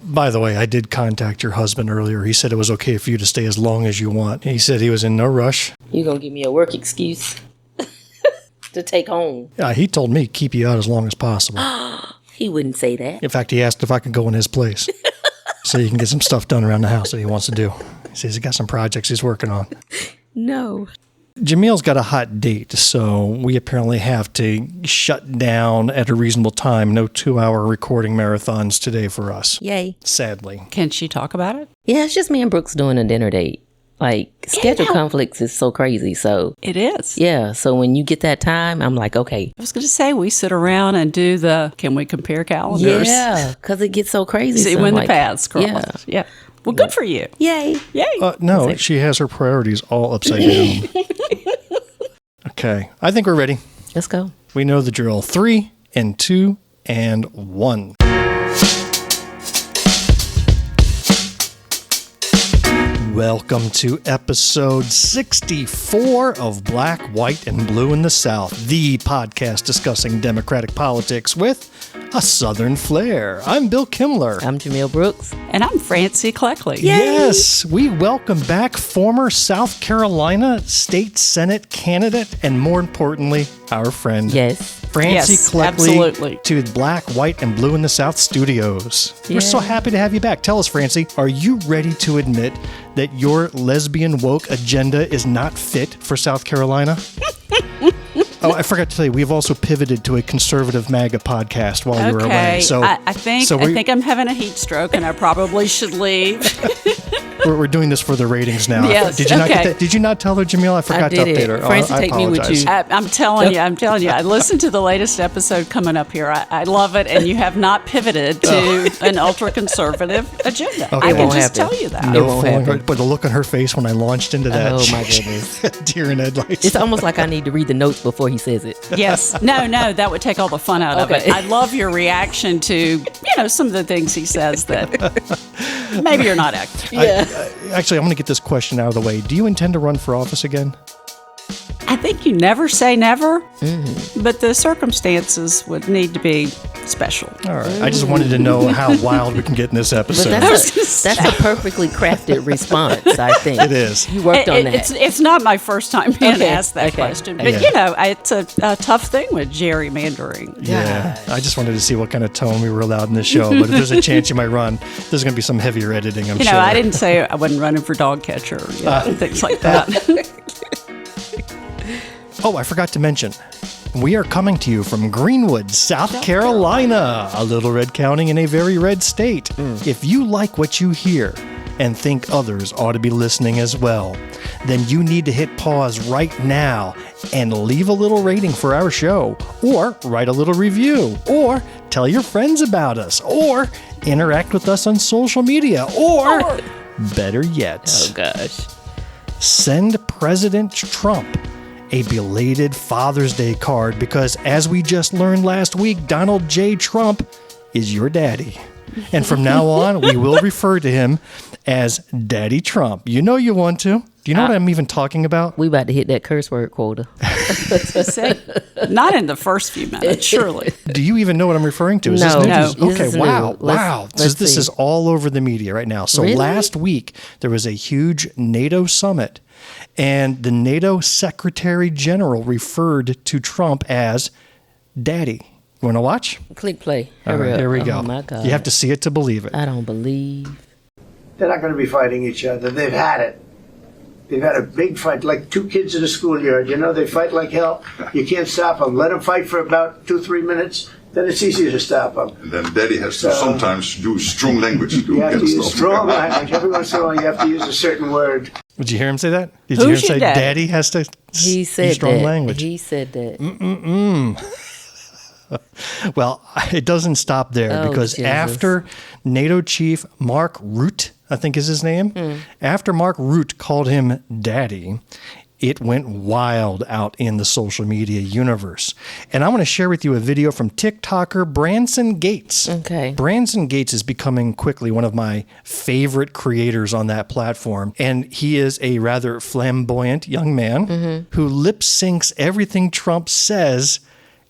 By the way, I did contact your husband earlier. He said it was okay for you to stay as long as you want. He said he was in no rush. You gonna give me a work excuse to take home? Yeah, he told me keep you out as long as possible. He wouldn't say that. In fact, he asked if I could go in his place so he can get some stuff done around the house that he wants to do. He says he's got some projects he's working on. No. Jamelle's got a hot date, so we apparently have to shut down at a reasonable time. No 2-hour recording marathons today for us. Yay. Sadly. Can she talk about it? Yeah, it's just me and Brooks doing a dinner date. Like, schedule conflicts is so crazy, so. It is. Yeah, so when you get that time, I'm like, okay. I was going to say, we sit around and do can we compare calendars? Yeah, because it gets so crazy. See so when like, the paths cross. Yeah. Well, good for you. Yay. Yay. No, she has her priorities all upside down. Okay, I think we're ready. Let's go. We know the drill. 3 and 2 and 1. Welcome to episode 64 of Black, White, and Blue in the South, the podcast discussing Democratic politics with a Southern flair. I'm Bill Kimler. I'm Jumelle Brooks. And I'm Francie Kleckley. Yay. Yes, we welcome back former South Carolina State Senate candidate and, more importantly, our friend. Yes. Francie Kleckley absolutely. To Black, White, and Blue in the South studios. We're so happy to have you back. Tell us, Francie, are you ready to admit that your lesbian woke agenda is not fit for South Carolina? Oh, I forgot to tell you, we've also pivoted to a conservative MAGA podcast while you were away. So I think I'm having a heat stroke and I probably should leave. we're doing this for the ratings now. Yes, Did you not get that? Did you not tell her, Jamil? I forgot to update her. Francie, I take me with apologize. you. I'm telling you. I listened to the latest episode coming up here. I love it, and you have not pivoted to an ultra-conservative agenda. Okay. I It can won't just happen. tell you that. No, won't happen. but the look on her face when I launched into that. Oh, my goodness. Deer in headlights. It's almost like I need to read the notes before he says it. Yes. No, that would take all the fun out of Okay. it. I love your reaction to, some of the things he says that maybe you're not accurate. Actually, I'm going to get this question out of the way. Do you intend to run for office again? I think you never say never, but the circumstances would need to be special. All right. I just wanted to know how wild we can get in this But episode. that's a perfectly crafted response, I think. It is. You worked on that. It's not my first time being Okay, asked that okay. question, but Yeah. it's a tough thing with gerrymandering. Yeah. I just wanted to see what kind of tone we were allowed in this show. But if there's a chance you might run, there's going to be some heavier editing, I'm sure. I didn't say I wasn't running for dog catcher, things like that. Oh, I forgot to mention, we are coming to you from Greenwood, South Carolina, a little red county in a very red state. If you like what you hear and think others ought to be listening as well, then you need to hit pause right now and leave a little rating for our show, or write a little review, or tell your friends about us, or interact with us on social media, or better yet, Oh, gosh. send President Trump a belated Father's Day card, because as we just learned last week, Donald J. Trump is your daddy. And from now on, we will refer to him as Daddy Trump. You know you want to. Do you know what I'm even talking about? We about to hit that curse word quota. Say, not in the first few minutes, surely. Do you even know what I'm referring to? Is No. this No. news? This Okay, is wow. new. Let's This see. is all over the media right now. So Really? last week, there was a huge NATO summit, and the NATO Secretary General referred to Trump as Daddy. You want to watch? Click play. All Hurry right, up. here we go. Oh, my God. You have to see it to believe it. I don't believe. They're not going to be fighting each other. They've had it. They've had a big fight, like two kids in a schoolyard. They fight like hell. You can't stop them. Let them fight for about 2-3 minutes. Then it's easier to stop them. And then Daddy has to sometimes use strong language to You have get to use stuff. strong language. Every once in a while, you have to use a certain word. Did you hear him say that? Did Who's you hear him say your daddy? Daddy has to He said use strong that. language? He said that. Well, it doesn't stop there, Oh, because Jesus. after NATO chief Mark Rutte, I think is his name, after Mark Rutte called him Daddy, it went wild out in the social media universe. And I want to share with you a video from TikToker Branson Gates. Okay. Branson Gates is becoming quickly one of my favorite creators on that platform. And he is a rather flamboyant young man who lip syncs everything Trump says,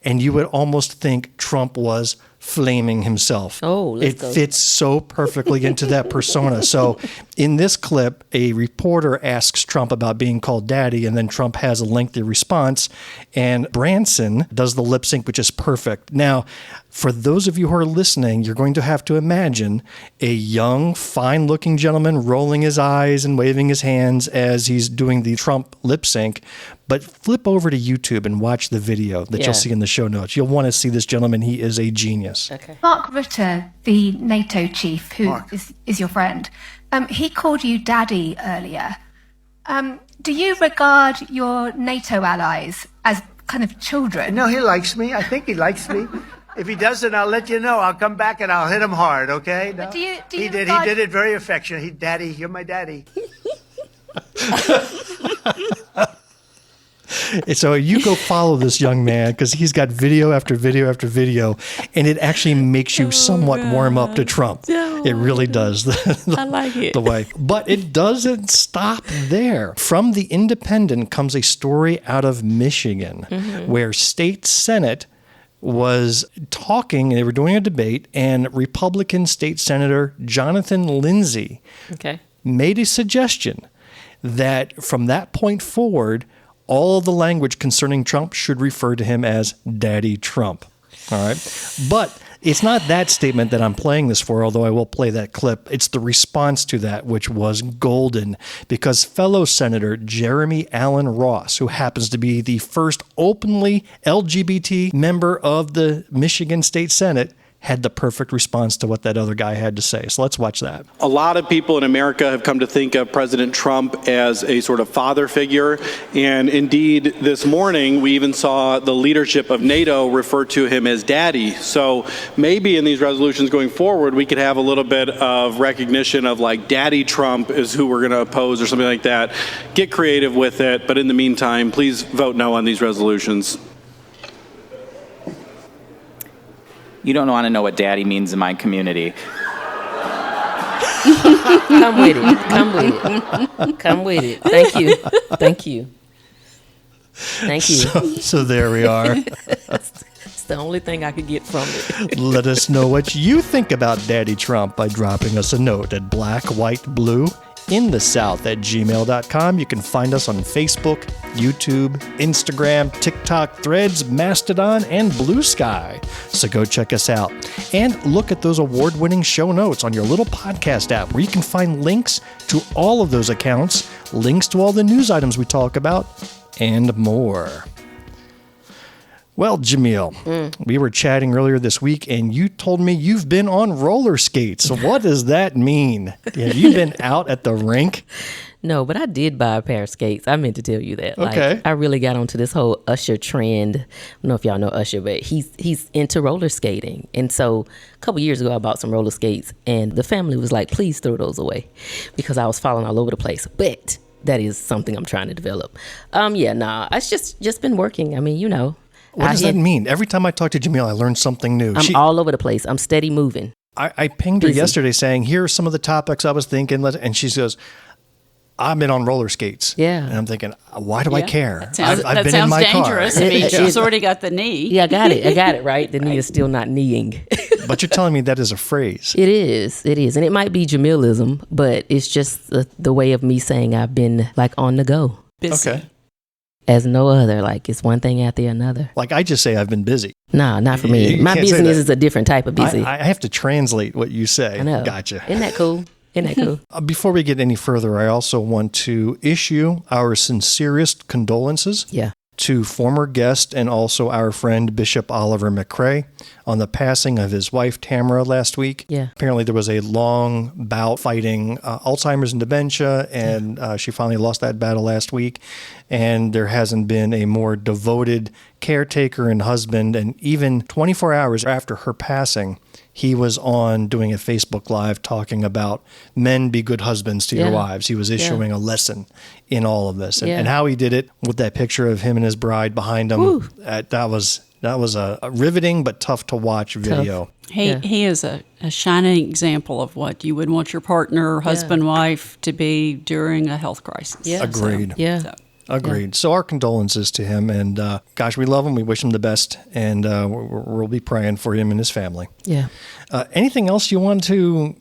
and you would almost think Trump was flaming himself. Oh, let's it go. fits so perfectly into that persona. So in this clip, a reporter asks Trump about being called daddy, and then Trump has a lengthy response, and Branson does the lip sync, which is perfect. Now, for those of you who are listening, you're going to have to imagine a young, fine-looking gentleman rolling his eyes and waving his hands as he's doing the Trump lip sync. But flip over to YouTube and watch the video that you'll see in the show notes. You'll want to see this gentleman. He is a genius. Okay. Mark Rutte, the NATO chief, who Mark. is your friend, he called you daddy earlier. Do you regard your NATO allies as kind of children? No, he likes me. I think he likes me. If he doesn't, I'll let you know. I'll come back and I'll hit him hard, okay? No. Do you He regard- did it very affectionate. Daddy, you're my daddy. So you go follow this young man because he's got video after video after video, and it actually makes you somewhat warm up to Trump. It really does. I like it. The way. But it doesn't stop there. From The Independent comes a story out of Michigan where state Senate was talking, they were doing a debate, and Republican State Senator Jonathan Lindsay Okay. made a suggestion that from that point forward, all of the language concerning Trump should refer to him as Daddy Trump. All right. But it's not that statement that I'm playing this for, although I will play that clip. It's the response to that, which was golden, because fellow Senator Jeremy Allen Ross, who happens to be the first openly LGBT member of the Michigan State Senate, had the perfect response to what that other guy had to say. So let's watch that. A lot of people in America have come to think of President Trump as a sort of father figure. And indeed, this morning, we even saw the leadership of NATO refer to him as daddy. So maybe in these resolutions going forward, we could have a little bit of recognition of like Daddy Trump is who we're going to oppose or something like that. Get creative with it. But in the meantime, please vote no on these resolutions. You don't want to know what daddy means in my community. Come with it. Come with it. Come with it. Thank you. Thank you. Thank you. So there we are. It's the only thing I could get from it. Let us know what you think about Daddy Trump by dropping us a note at blackwhiteblue@gmail.com. You can find us on Facebook, YouTube, Instagram, TikTok, Threads, Mastodon, and Blue Sky. So go check us out. And look at those award-winning show notes on your little podcast app where you can find links to all of those accounts, links to all the news items we talk about, and more. Well, Jumelle, we were chatting earlier this week, and you told me you've been on roller skates. So what does that mean? Have you been out at the rink? No, but I did buy a pair of skates. I meant to tell you that. Okay. Like, I really got onto this whole Usher trend. I don't know if y'all know Usher, but he's into roller skating. And so a couple years ago, I bought some roller skates, and the family was like, please throw those away, because I was falling all over the place. But that is something I'm trying to develop. It's just been working. I mean, you know. What does that mean? Every time I talk to Jumelle, I learn something new. I'm all over the place. I'm steady moving. I pinged her Busy. yesterday saying, here are some of the topics I was thinking. And she goes, I've been on roller skates. Yeah. And I'm thinking, why do I care? That sounds, I've been in my dangerous. car. I mean, she's already got the knee. Yeah, I got it, right? The knee is still not kneeing. But you're telling me that is a phrase. It is. And it might be Jamelism, but it's just the way of me saying I've been like on the go. Busy. Okay. As no other, like it's one thing after another. Like I just say I've been busy. Nah, not for me. You My can't say business that. is a different type of busy. I have to translate what you say. I know. Gotcha. Isn't that cool? Before we get any further, I also want to issue our sincerest condolences Yeah. to former guest and also our friend Bishop Oliver McCrae on the passing of his wife Tamara last week. Yeah. Apparently there was a long bout fighting Alzheimer's and dementia, and she finally lost that battle last week. And there hasn't been a more devoted caretaker and husband. And even 24 hours after her passing, he was on doing a Facebook Live talking about men be good husbands to your Yeah. wives. He was issuing a lesson in all of this. And, Yeah. and how he did it with that picture of him and his bride behind him, that was a riveting but tough to watch video. He is a shining example of what you would want your partner, husband, wife to be during a health crisis. Yeah. Agreed. Yeah. So. Agreed. So our condolences to him, and gosh, we love him. We wish him the best, and we'll be praying for him and his family. Yeah. Anything else you want to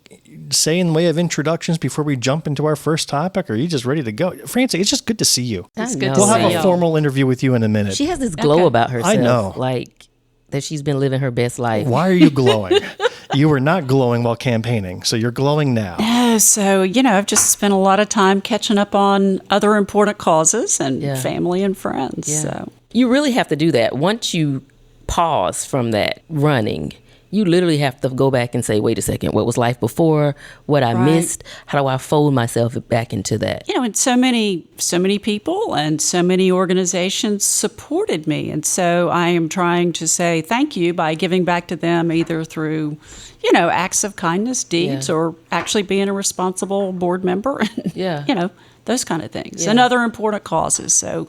say in the way of introductions before we jump into our first topic, or are you just ready to go? Francie, it's just good to see you. It's good to We'll see have you. a formal interview with you in a minute. She has this glow about herself. I know. Like that she's been living her best life. Why are you glowing? You were not glowing while campaigning, so you're glowing now. Oh, so, I've just spent a lot of time catching up on other important causes and family and friends. Yeah. So You really have to do that. Once you pause from that running, you literally have to go back and say, wait a second, what was life before? What I missed? How do I fold myself back into that? and so many people and so many organizations supported me. And so I am trying to say thank you by giving back to them either through, acts of kindness, deeds, or actually being a responsible board member. Yeah. Those kind of things. Yeah. And other important causes. So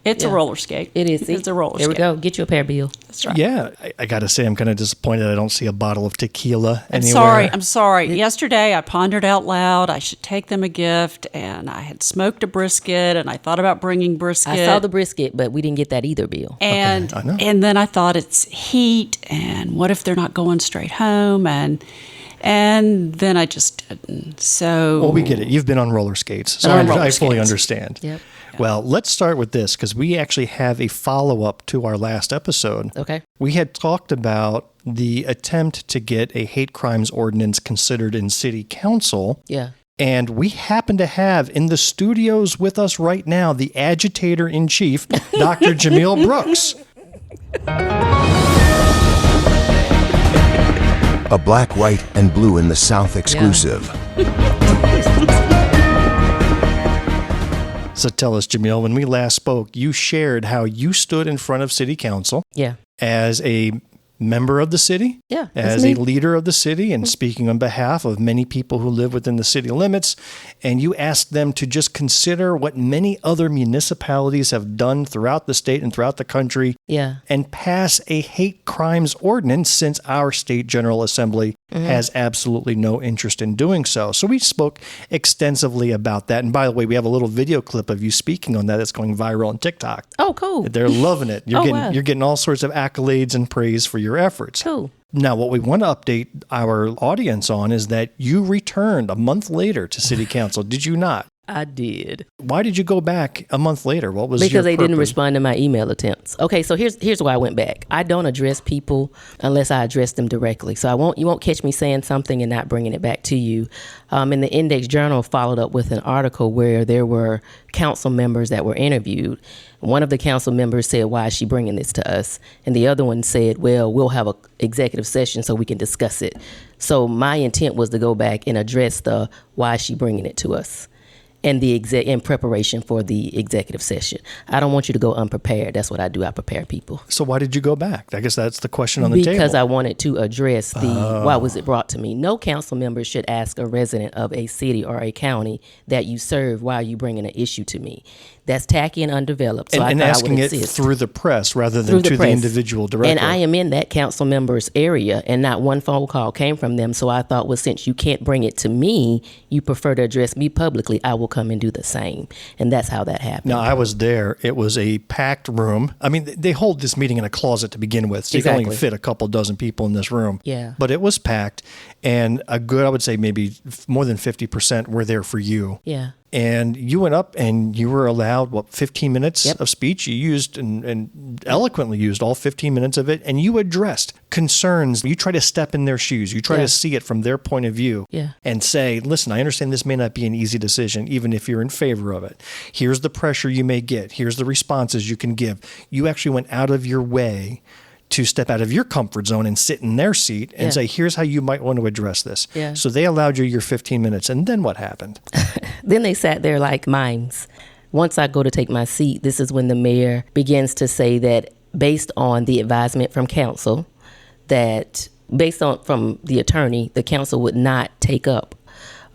it's a Yeah. roller skate. It is. It's a roller There skate. we go. Get you a pair, Bill. That's right. Yeah, I got to say, I'm kind of disappointed I don't see a bottle of tequila anywhere. I'm sorry. Yesterday I pondered out loud I should take them a gift, and I had smoked a brisket, and I thought about bringing brisket. I saw the brisket, but we didn't get that either, Bill. And I know. and then I thought it's heat, and what if they're not going straight home, and then I just didn't. So Well, we get it. You've been on roller skates, so On roller I fully skates. understand. Yep. Well, let's start with this because we actually have a follow-up to our last episode. Okay. We had talked about the attempt to get a hate crimes ordinance considered in city council. Yeah. And we happen to have in the studios with us right now the agitator-in-chief, Dr. Jumelle Brooks. A black, white, and blue in the South exclusive. So tell us, Jumelle, when we last spoke, you shared how you stood in front of city council Yeah. as a member of the city, Yeah, that's as me. a leader of the city, and speaking on behalf of many people who live within the city limits. And you asked them to just consider what many other municipalities have done throughout the state and throughout the country Yeah. and pass a hate crimes ordinance, since our state General Assembly has absolutely no interest in doing so. So we spoke extensively about that. And by the way, we have a little video clip of you speaking on that that's going viral on TikTok. Oh, cool. They're loving it. Oh, wow. You're getting all sorts of accolades and praise for your efforts. Cool. Now, what we want to update our audience on is that you returned a month later to city council. Did you not? I did. Why did you go back a month later? What was your Because they didn't purpose? respond to my email attempts. Okay, so here's why I went back. I don't address people unless I address them directly. So you won't catch me saying something and not bringing it back to you. And the Index Journal followed up with an article where there were council members that were interviewed. One of the council members said, "Why is she bringing this to us?" And the other one said, "Well, we'll have an executive session so we can discuss it." So my intent was to go back and address the "Why is she bringing it to us?" and in preparation for the executive session. I don't want you to go unprepared. That's what I do. I prepare people. So why did you go back? I guess that's the question on the table. Because I wanted to address why was it brought to me. No council member should ask a resident of a city or a county that you serve, why are you bringing an issue to me? That's tacky and undeveloped. So and I thought asking I would it insist. through the press rather than Through the to the press. individual directly. And I am in that council member's area, and not one phone call came from them. So I thought, well, since you can't bring it to me, you prefer to address me publicly, I will come and do the same. And that's how that happened. Now, I was there. It was a packed room. I mean, they hold this meeting in a closet to begin with, so you can only Exactly. fit a couple dozen people in this room. Yeah. But it was packed, and a good, I would say maybe more than 50% were there for you. Yeah. And you went up and you were allowed, 15 minutes Yep. of speech? You used and eloquently used all 15 minutes of it, and you addressed concerns. You try to step in their shoes. You try Yeah. to see it from their point of view Yeah. and say, listen, I understand this may not be an easy decision, even if you're in favor of it. Here's the pressure you may get. Here's the responses you can give. You actually went out of your way to step out of your comfort zone and sit in their seat and Yeah. say, here's how you might want to address this. Yeah. So they allowed you your 15 minutes. And then what happened? Then they sat there like mimes. Once I go to take my seat, this is when the mayor begins to say that based on the advisement from council, that based on from the attorney, the council would not take up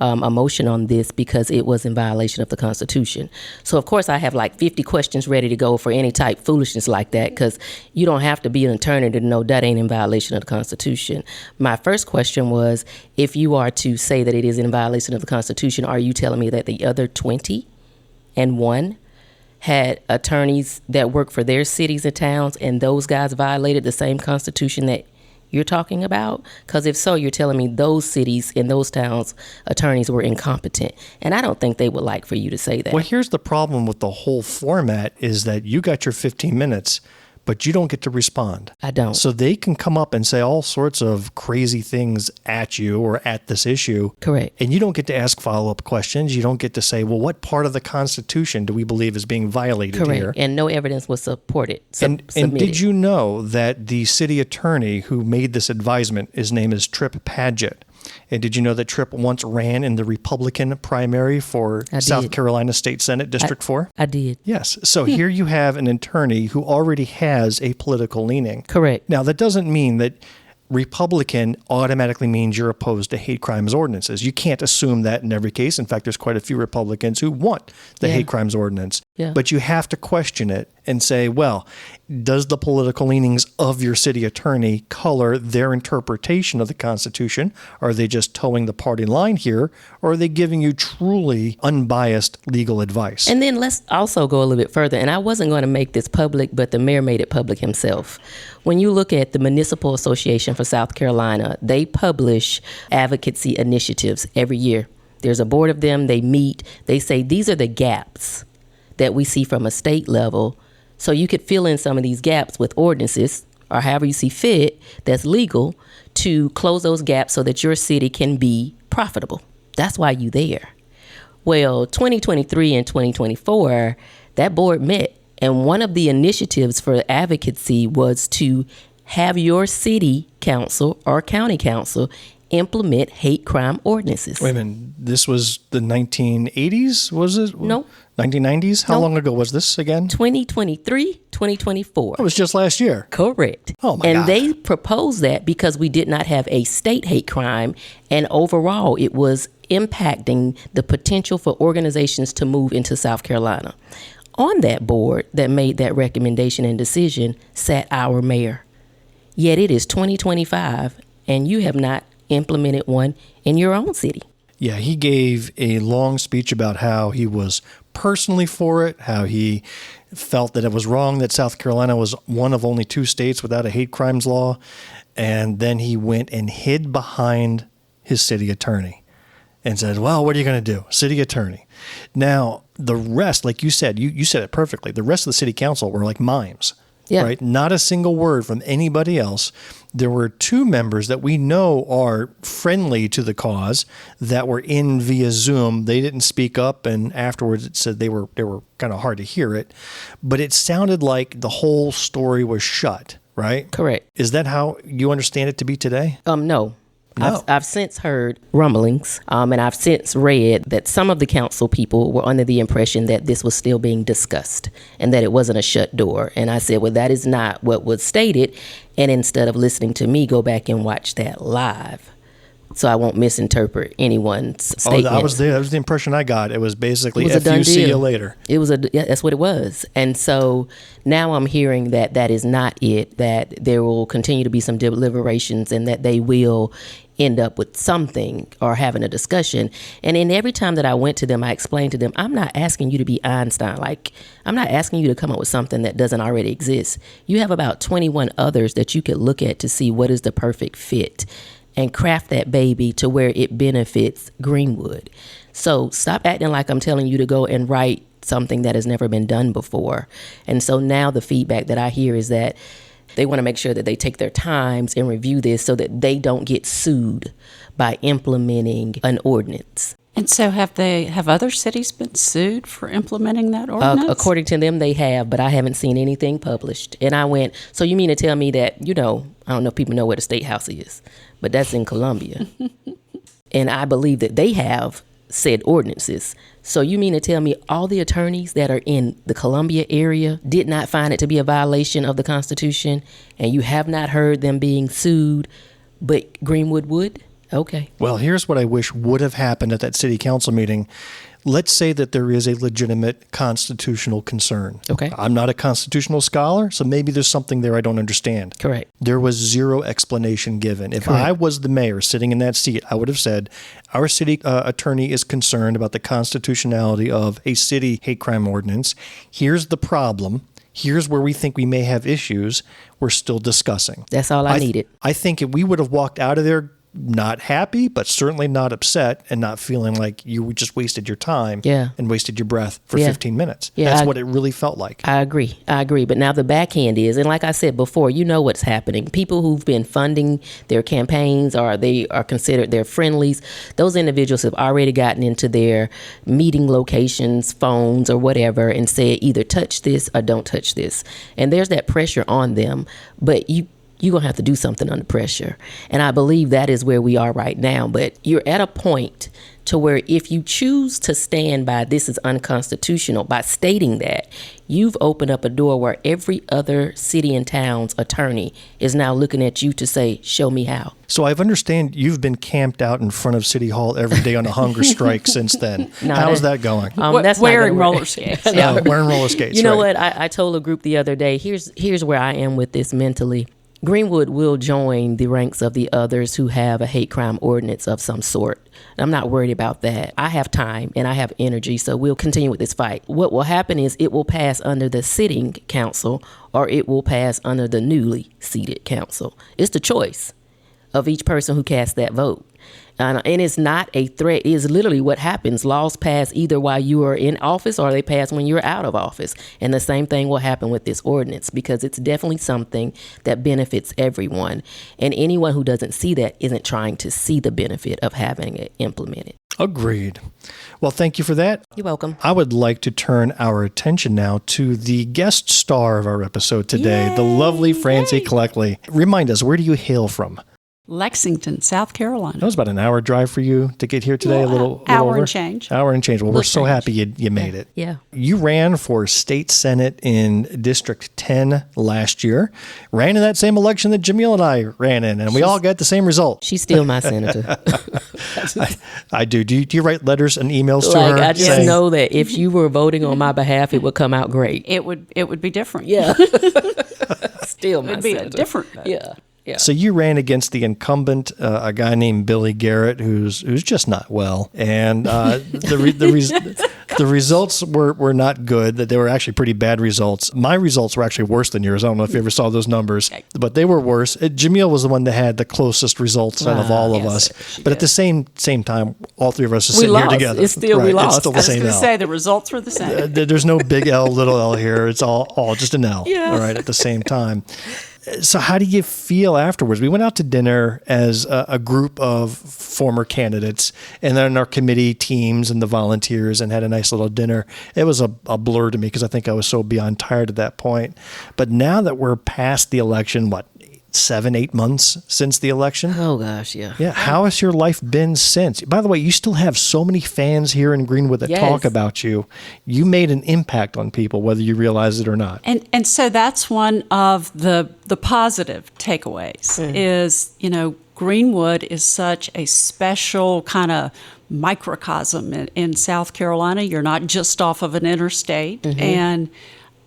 a motion on this because it was in violation of the Constitution. So, of course, I have like 50 questions ready to go for any type foolishness like that, because you don't have to be an attorney to know that ain't in violation of the Constitution. My first question was, if you are to say that it is in violation of the Constitution, are you telling me that the other 20 and 1 had attorneys that work for their cities and towns, and those guys violated the same constitution that you're talking about? Because if so, you're telling me those cities and those towns' attorneys were incompetent. And I don't think they would like for you to say that. Well, here's the problem with the whole format is that you got your 15 minutes, but you don't get to respond. I don't. So they can come up and say all sorts of crazy things at you or at this issue. Correct. And you don't get to ask follow-up questions. You don't get to say, well, what part of the Constitution do we believe is being violated Correct. here? And no evidence was supported. And did you know that the city attorney who made this advisement, his name is Tripp Padgett. And did you know that Tripp once ran in the Republican primary for South Carolina State Senate District 4? I did. Yes. So here you have an attorney who already has a political leaning. Correct. Now, that doesn't mean that Republican automatically means you're opposed to hate crimes ordinances. You can't assume that in every case. In fact, there's quite a few Republicans who want the hate crimes ordinance. Yeah. But you have to question it and say, well, does the political leanings of your city attorney color their interpretation of the Constitution? Are they just towing the party line here? Or are they giving you truly unbiased legal advice? And then let's also go a little bit further. And I wasn't going to make this public, but the mayor made it public himself. When you look at the Municipal Association for South Carolina, they publish advocacy initiatives every year. There's a board of them. They meet. They say these are the gaps that we see from a state level. So you could fill in some of these gaps with ordinances or however you see fit that's legal to close those gaps so that your city can be profitable. That's why you're there. Well, 2023 and 2024, that board met. And one of the initiatives for advocacy was to have your city council or county council implement hate crime ordinances. Wait a minute. This was the 1980s, was it? No. 1990s? How long ago was this again? 2023, 2024. It was just last year. Correct. Oh, my God. God. They proposed that because we did not have a state hate crime. And overall, it was impacting the potential for organizations to move into South Carolina. On that board that made that recommendation and decision sat our mayor. Yet it is 2025 and you have not implemented one in your own city. Yeah, he gave a long speech about how he was personally for it, how he felt that it was wrong that South Carolina was one of only 2 states without a hate crimes law. And then he went and hid behind his city attorney and said, well, what are you going to do? City attorney. Now, the rest, like you said, you said it perfectly. The rest of the city council were like mimes, right? Not a single word from anybody else. There were 2 members that we know are friendly to the cause that were in via Zoom. They didn't speak up, and afterwards it said they were kind of hard to hear it. But it sounded like the whole story was shut, right? Correct. Is that how you understand it to be today? No. No. I've since heard rumblings, and I've since read that some of the council people were under the impression that this was still being discussed and that it wasn't a shut door. And I said, well, that is not what was stated. And instead of listening to me, go back and watch that live, so I won't misinterpret anyone's statement. Oh, I was there. That was the impression I got. It was basically, It was a done see you deal. later. It was that's what it was. And so now I'm hearing that that is not it, that there will continue to be some deliberations and that they will end up with something or having a discussion. And then every time that I went to them, I explained to them, I'm not asking you to be Einstein. Like, I'm not asking you to come up with something that doesn't already exist. You have about 21 others that you could look at to see what is the perfect fit and craft that baby to where it benefits Greenwood. So stop acting like I'm telling you to go and write something that has never been done before. And so now the feedback that I hear is that they want to make sure that they take their times and review this so that they don't get sued by implementing an ordinance. And so have other cities been sued for implementing that ordinance? According to them, they have, but I haven't seen anything published. And I went, so you mean to tell me that, I don't know if people know where the State House is, but that's in Columbia. And I believe that they have said ordinances. So you mean to tell me all the attorneys that are in the Columbia area did not find it to be a violation of the Constitution, and you have not heard them being sued, but Greenwood would? Okay. Well, here's what I wish would have happened at that city council meeting. Let's say that there is a legitimate constitutional concern. Okay. I'm not a constitutional scholar, so maybe there's something there I don't understand. Correct. There was zero explanation given. If I was the mayor sitting in that seat, I would have said, our city attorney is concerned about the constitutionality of a city hate crime ordinance. Here's the problem. Here's where we think we may have issues. We're still discussing. That's all I needed. I think if we would have walked out of there not happy, but certainly not upset and not feeling like you just wasted your time and wasted your breath for 15 minutes. Yeah, That's what it really felt like. I agree. But now the backhand is, and like I said before, you know what's happening. People who've been funding their campaigns or they are considered their friendlies, those individuals have already gotten into their meeting locations, phones, or whatever, and said either touch this or don't touch this. And there's that pressure on them, but you're going to have to do something under pressure. And I believe that is where we are right now. But you're at a point to where if you choose to stand by this is unconstitutional, by stating that, you've opened up a door where every other city and town's attorney is now looking at you to say, show me how. So I understand you've been camped out in front of City Hall every day on a hunger strike since then. How's that going? That's wearing roller skates. Wearing roller skates. You know what? I told a group the other day, here's where I am with this mentally. Greenwood will join the ranks of the others who have a hate crime ordinance of some sort. I'm not worried about that. I have time and I have energy, so we'll continue with this fight. What will happen is it will pass under the sitting council or it will pass under the newly seated council. It's the choice of each person who casts that vote. And it's not a threat. It is literally what happens. Laws pass either while you are in office or they pass when you're out of office. And the same thing will happen with this ordinance because it's definitely something that benefits everyone. And anyone who doesn't see that isn't trying to see the benefit of having it implemented. Agreed. Well, thank you for that. You're welcome. I would like to turn our attention now to the guest star of our episode today, the lovely Francie Kleckley. Remind us, where do you hail from? Lexington, South Carolina. That was about an hour drive for you to get here today, a little hour over. and change. Hour and change. Well, we're so happy you made it. Yeah. You ran for state senate in District 10 last year. Ran in that same election that Jumelle and I ran in, and we all got the same result. She's still my senator. I do. Do you write letters and emails to her? I just know that if you were voting on my behalf, it would come out great. It would be different. Yeah. Still my It'd be senator. a different vote. Yeah. Yeah. So you ran against the incumbent, a guy named Billy Garrett, who's just not well, and the results were not good. That they were actually pretty bad results. My results were actually worse than yours. I don't know if you ever saw those numbers, but they were worse. Jumelle was the one that had the closest results out of all of us. But at the same time, all three of us are sitting here together. It's still we lost. It's still the I was same going to L. say the results were the same. There's no big L, little L here. It's all just an L. Yeah. All right, at the same time. So how do you feel afterwards? We went out to dinner as a group of former candidates and then our committee teams and the volunteers and had a nice little dinner. It was a blur to me because I think I was so beyond tired at that point. But now that we're past the election, 7-8 months since the election? Oh, gosh, yeah. Yeah. How has your life been since? By the way, you still have so many fans here in Greenwood that talk about you. You made an impact on people, whether you realize it or not. And so that's one of the positive takeaways is, Greenwood is such a special kind of microcosm in South Carolina. You're not just off of an interstate. Mm-hmm. And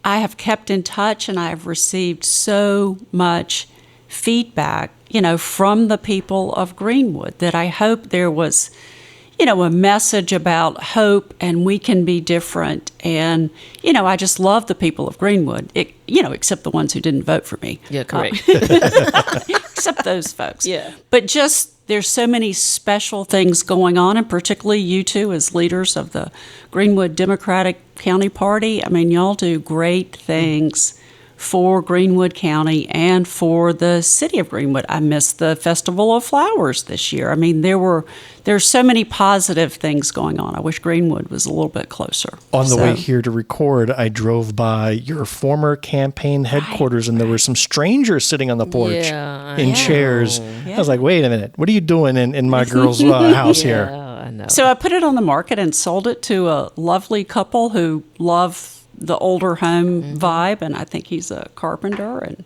I have kept in touch and I've received so much feedback, from the people of Greenwood that I hope there was, a message about hope and we can be different. And, I just love the people of Greenwood, except the ones who didn't vote for me. Yeah, correct. Except those folks. Yeah. But just there's so many special things going on, and particularly you two as leaders of the Greenwood Democratic County Party. I mean, y'all do great things for Greenwood County and for the city of Greenwood. I missed the Festival of Flowers this year. I mean, there's so many positive things going on. I wish Greenwood was a little bit closer. On the way here to record, I drove by your former campaign headquarters, and there were some strangers sitting on the porch in chairs. Yeah. I was like, wait a minute, what are you doing in my girl's house here? I know. So I put it on the market and sold it to a lovely couple who love the older home vibe, and I think he's a carpenter, and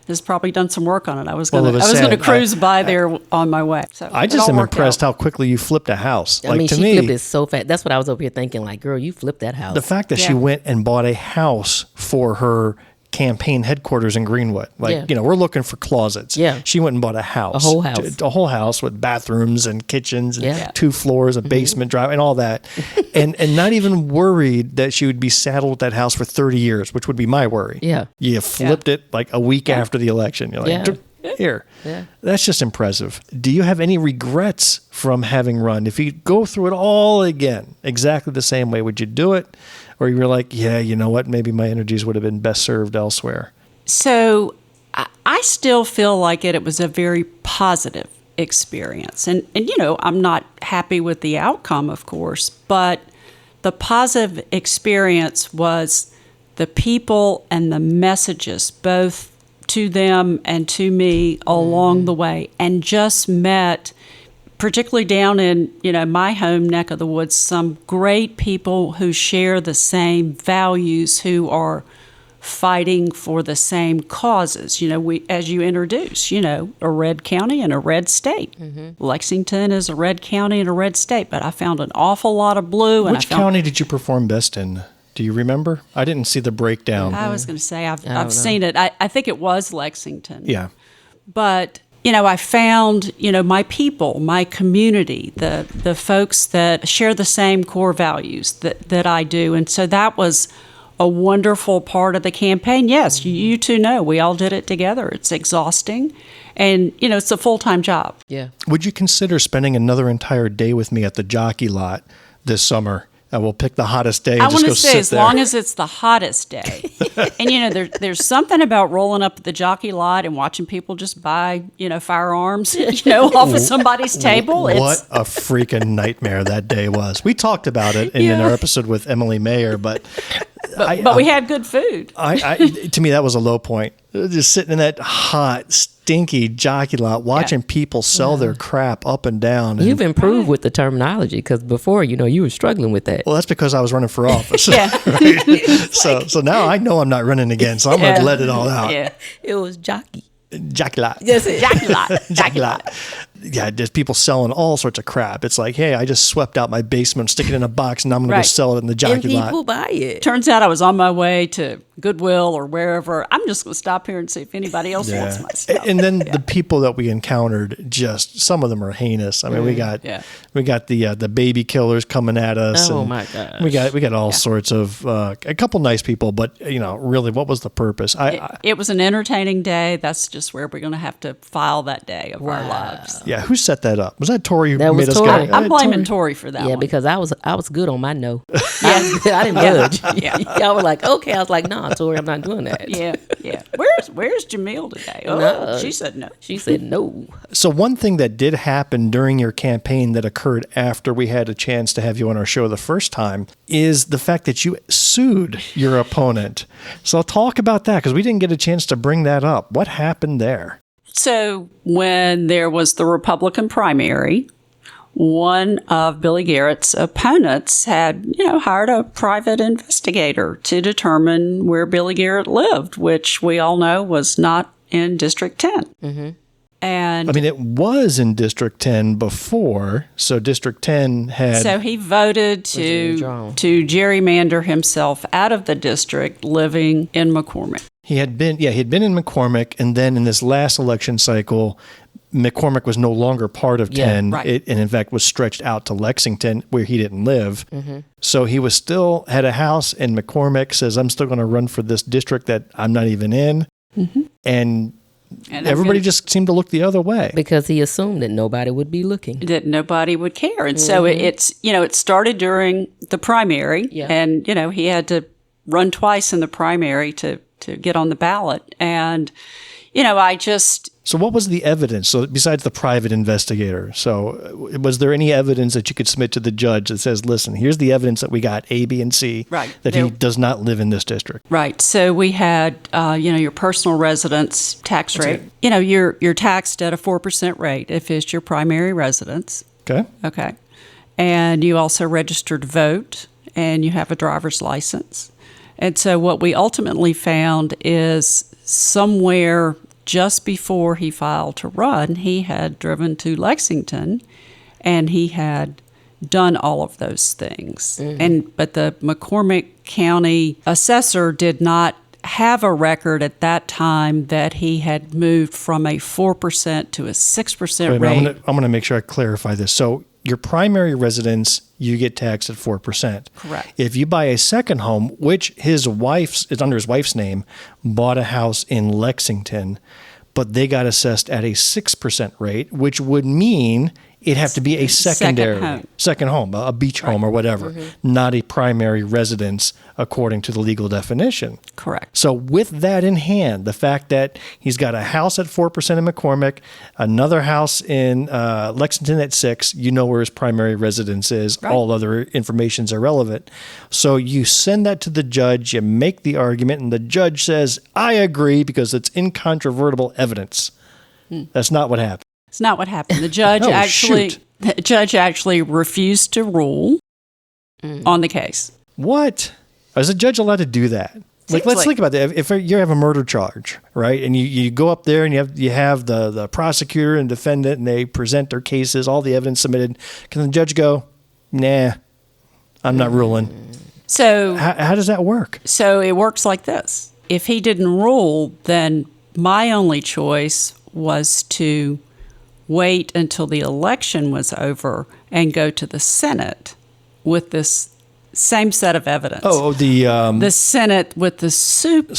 has probably done some work on it. I was Well, going it was to sad. cruise by there on my way. So I it just all am worked impressed out. how quickly you flipped a house. I Like, mean, to she me, flipped it so fast. That's what I was over here thinking. Like, girl, you flipped that house. the fact that she Yeah. went and bought a house for her campaign headquarters in Greenwood. Like, Yeah. you know, we're looking for closets. Yeah. She went and bought a house. A whole house. A whole house with bathrooms and kitchens and Yeah. 2 floors, a basement, drive, and all that. and not even worried that she would be saddled with that house for 30 years, which would be my worry. Yeah. You flipped it like a week after the election. You're like, Yeah. here. Yeah. That's just impressive. Do you have any regrets from having run? If you go through it all again, exactly the same way, would you do it? Or you were like, yeah, you know what? Maybe my energies would have been best served elsewhere. So I still feel like it was a very positive experience. And, you know, I'm not happy with the outcome, of course, but the positive experience was the people and the messages, both to them and to me along the way, and just met, particularly down in, you know, my home neck of the woods, some great people who share the same values, who are fighting for the same causes. You know, we, as you introduce, you know, a red county and a red state. Lexington is a red county and a red state, but I found an awful lot of blue. And Which county did you perform best in? Do you remember? I didn't see the breakdown. I was going to say, I've seen it. I think it was Lexington. Yeah. But, you know, I found, you know, my people, my community, the folks that share the same core values that I do. And so that was a wonderful part of the campaign. Yes, you two know, we all did it together. It's exhausting. And, you know, it's a full-time job. Yeah. Would you consider spending another entire day with me at the jockey lot this summer? We'll pick the hottest day and I just want go to say, sit as there. long as it's the hottest day. And, you know, there's something about rolling up at the jockey lot and watching people just buy, you know, firearms, you know, off of somebody's table. What a freaking nightmare that day was. We talked about it in our episode with Emily Mayer, but we had good food. To me, that was a low point. Just sitting in that hot, stinky jockey lot, watching people sell their crap up and down. You've improved with the terminology, because before, you know, you were struggling with that. Well, that's because I was running for office. Yeah. Right? So now I know I'm not running again, so I'm going to let it all out. Yeah. It was jockey. Jockey lot. Yes, Jockey lot. Jockey lot. Yeah, there's people selling all sorts of crap. It's like, hey, I just swept out my basement, stick it in a box, and I'm going to go Right. sell it in the And jockey people lot. buy it. Turns out I was on my way to Goodwill or wherever. I'm just going to stop here and see if anybody else wants my stuff. And then the people that we encountered, just some of them are heinous. I mean, we got the baby killers coming at us. Oh and my gosh. we got all sorts of a couple nice people, but you know, really, what was the purpose? It was an entertaining day. That's just where we're going to have to file that day of our lives. Yeah, who set that up? Was that Tori who That made was us Tori. go? I'm blaming Tori for that Yeah, one. because I was good on my no. I didn't budge. Yeah. Y'all were like, okay. I was like, nah, Tori, I'm not doing that. Yeah. Where's Jumelle today? Oh, No. she said no. She said no. So one thing that did happen during your campaign that occurred after we had a chance to have you on our show the first time is the fact that you sued your opponent. So talk about that, because we didn't get a chance to bring that up. What happened there? So when there was the Republican primary, one of Billy Garrett's opponents had, you know, hired a private investigator to determine where Billy Garrett lived, which we all know was not in District 10. Mm-hmm. And I mean, it was in District 10 before, so District 10 had... so he voted to gerrymander himself out of the district, living in McCormick. He had been in McCormick, and then in this last election cycle, McCormick was no longer part of 10, right. And in fact was stretched out to Lexington, where he didn't live. Mm-hmm. So he was still had a house in McCormick, says, I'm still going to run for this district that I'm not even in. Mm-hmm. And everybody just seemed to look the other way. Because he assumed that nobody would be looking. That nobody would care. And so it's, you know, it started during the primary. Yeah. And, you know, he had to run twice in the primary to get on the ballot. And, you know, So what was the evidence? So besides the private investigator, so was there any evidence that you could submit to the judge that says, listen, here's the evidence that we got, A, B, and C, Right. that he does not live in this district? Right. So we had, you know, your personal residence tax rate. You know, you're taxed at a 4% rate if it's your primary residence. Okay. Okay. And you also registered to vote, and you have a driver's license. And so what we ultimately found is somewhere just before he filed to run, he had driven to Lexington and he had done all of those things. But the McCormick County assessor did not have a record at that time that he had moved from a 4% to a 6% rate. I'm going to make sure I clarify this. So your primary residence, you get taxed at 4%. Correct. If you buy a second home, which is under his wife's name, bought a house in Lexington, but they got assessed at a 6% rate, which would mean it'd have to be a second home, a beach home or whatever, not a primary residence according to the legal definition. Correct. So with that in hand, the fact that he's got a house at 4% in McCormick, another house in Lexington at 6%, you know where his primary residence is. Right. All other information's irrelevant. So you send that to the judge, you make the argument, and the judge says, I agree because it's incontrovertible evidence. That's not what happened. It's not what happened. The judge actually refused to rule on the case. What? Is a judge allowed to do that? Let's think about that. If you have a murder charge, right, and you go up there and you have the prosecutor and defendant, and they present their cases, all the evidence submitted, can the judge go, nah, I'm not ruling? So how does that work? So it works like this. If he didn't rule, then my only choice was to wait until the election was over and go to the Senate with this same set of evidence. The Senate with the super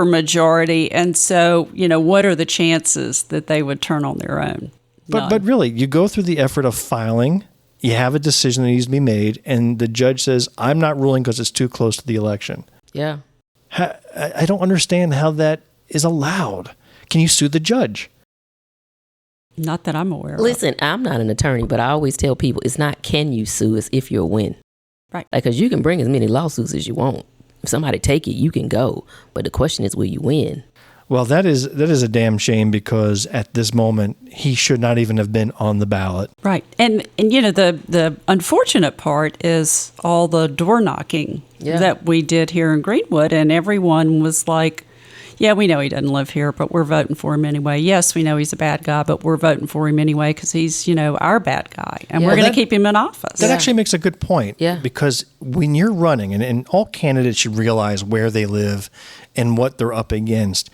majority. And so, what are the chances that they would turn on their own? But really, you go through the effort of filing, you have a decision that needs to be made, and the judge says, I'm not ruling because it's too close to the election. Yeah. I don't understand how that is allowed. Can you sue the judge? Not that I'm aware of. Listen, I'm not an attorney, but I always tell people it's not can you sue, it's if you'll win. Right. Because you can bring as many lawsuits as you want. If somebody take it, you can go. But the question is, will you win? Well, that is a damn shame because at this moment, he should not even have been on the ballot. Right. And the unfortunate part is all the door knocking that we did here in Greenwood, and everyone was like, yeah, we know he doesn't live here, but we're voting for him anyway. Yes, we know he's a bad guy, but we're voting for him anyway because he's, our bad guy. And we're going to keep him in office. That actually makes a good point. Yeah. Because when you're running, and all candidates should realize where they live and what they're up against,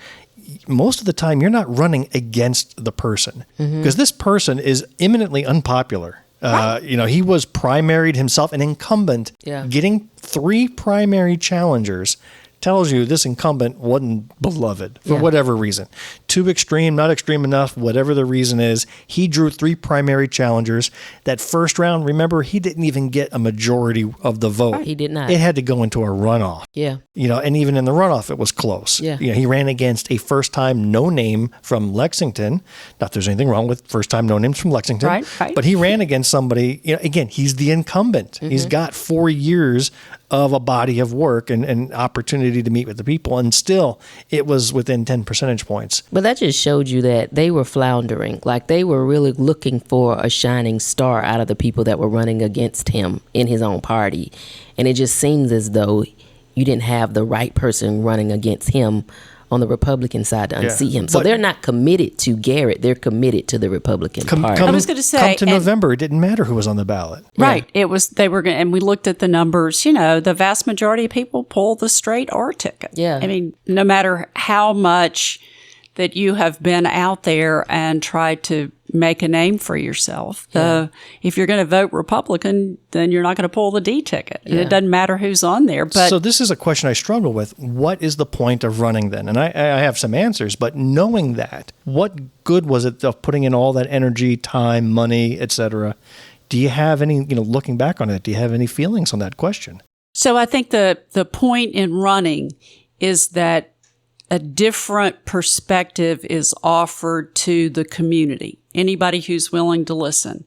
most of the time you're not running against the person because this person is eminently unpopular. Right. He was primaried himself, an incumbent. Yeah. Getting 3 primary challengers tells you this incumbent wasn't beloved for whatever reason. Too extreme, not extreme enough, whatever the reason is. He drew 3 primary challengers. That first round, remember, he didn't even get a majority of the vote. Right. He did not. It had to go into a runoff. Yeah. And even in the runoff, it was close. Yeah. He ran against a first-time no-name from Lexington. Not that there's anything wrong with first-time no-names from Lexington. Right. But he ran against somebody, again, he's the incumbent. He's got 4 years of a body of work and opportunity to meet with the people, and still it was within 10 percentage points. But that just showed you that they were floundering. Like they were really looking for a shining star out of the people that were running against him in his own party. And it just seems as though you didn't have the right person running against him on the Republican side to unseat him. So they're not committed to Garrett. They're committed to the Republican Party. I was going to say, come to November, it didn't matter who was on the ballot. Right. Yeah. And we looked at the numbers, the vast majority of people pull the straight R ticket. Yeah. I mean, no matter how much that you have been out there and tried to make a name for yourself. If you're going to vote Republican, then you're not going to pull the D ticket. And it doesn't matter who's on there. But so this is a question I struggle with. What is the point of running then? And I have some answers, but knowing that, what good was it of putting in all that energy, time, money, etc.? Do you have any, looking back on it, do you have any feelings on that question? So I think the point in running is that a different perspective is offered to the community, anybody who's willing to listen,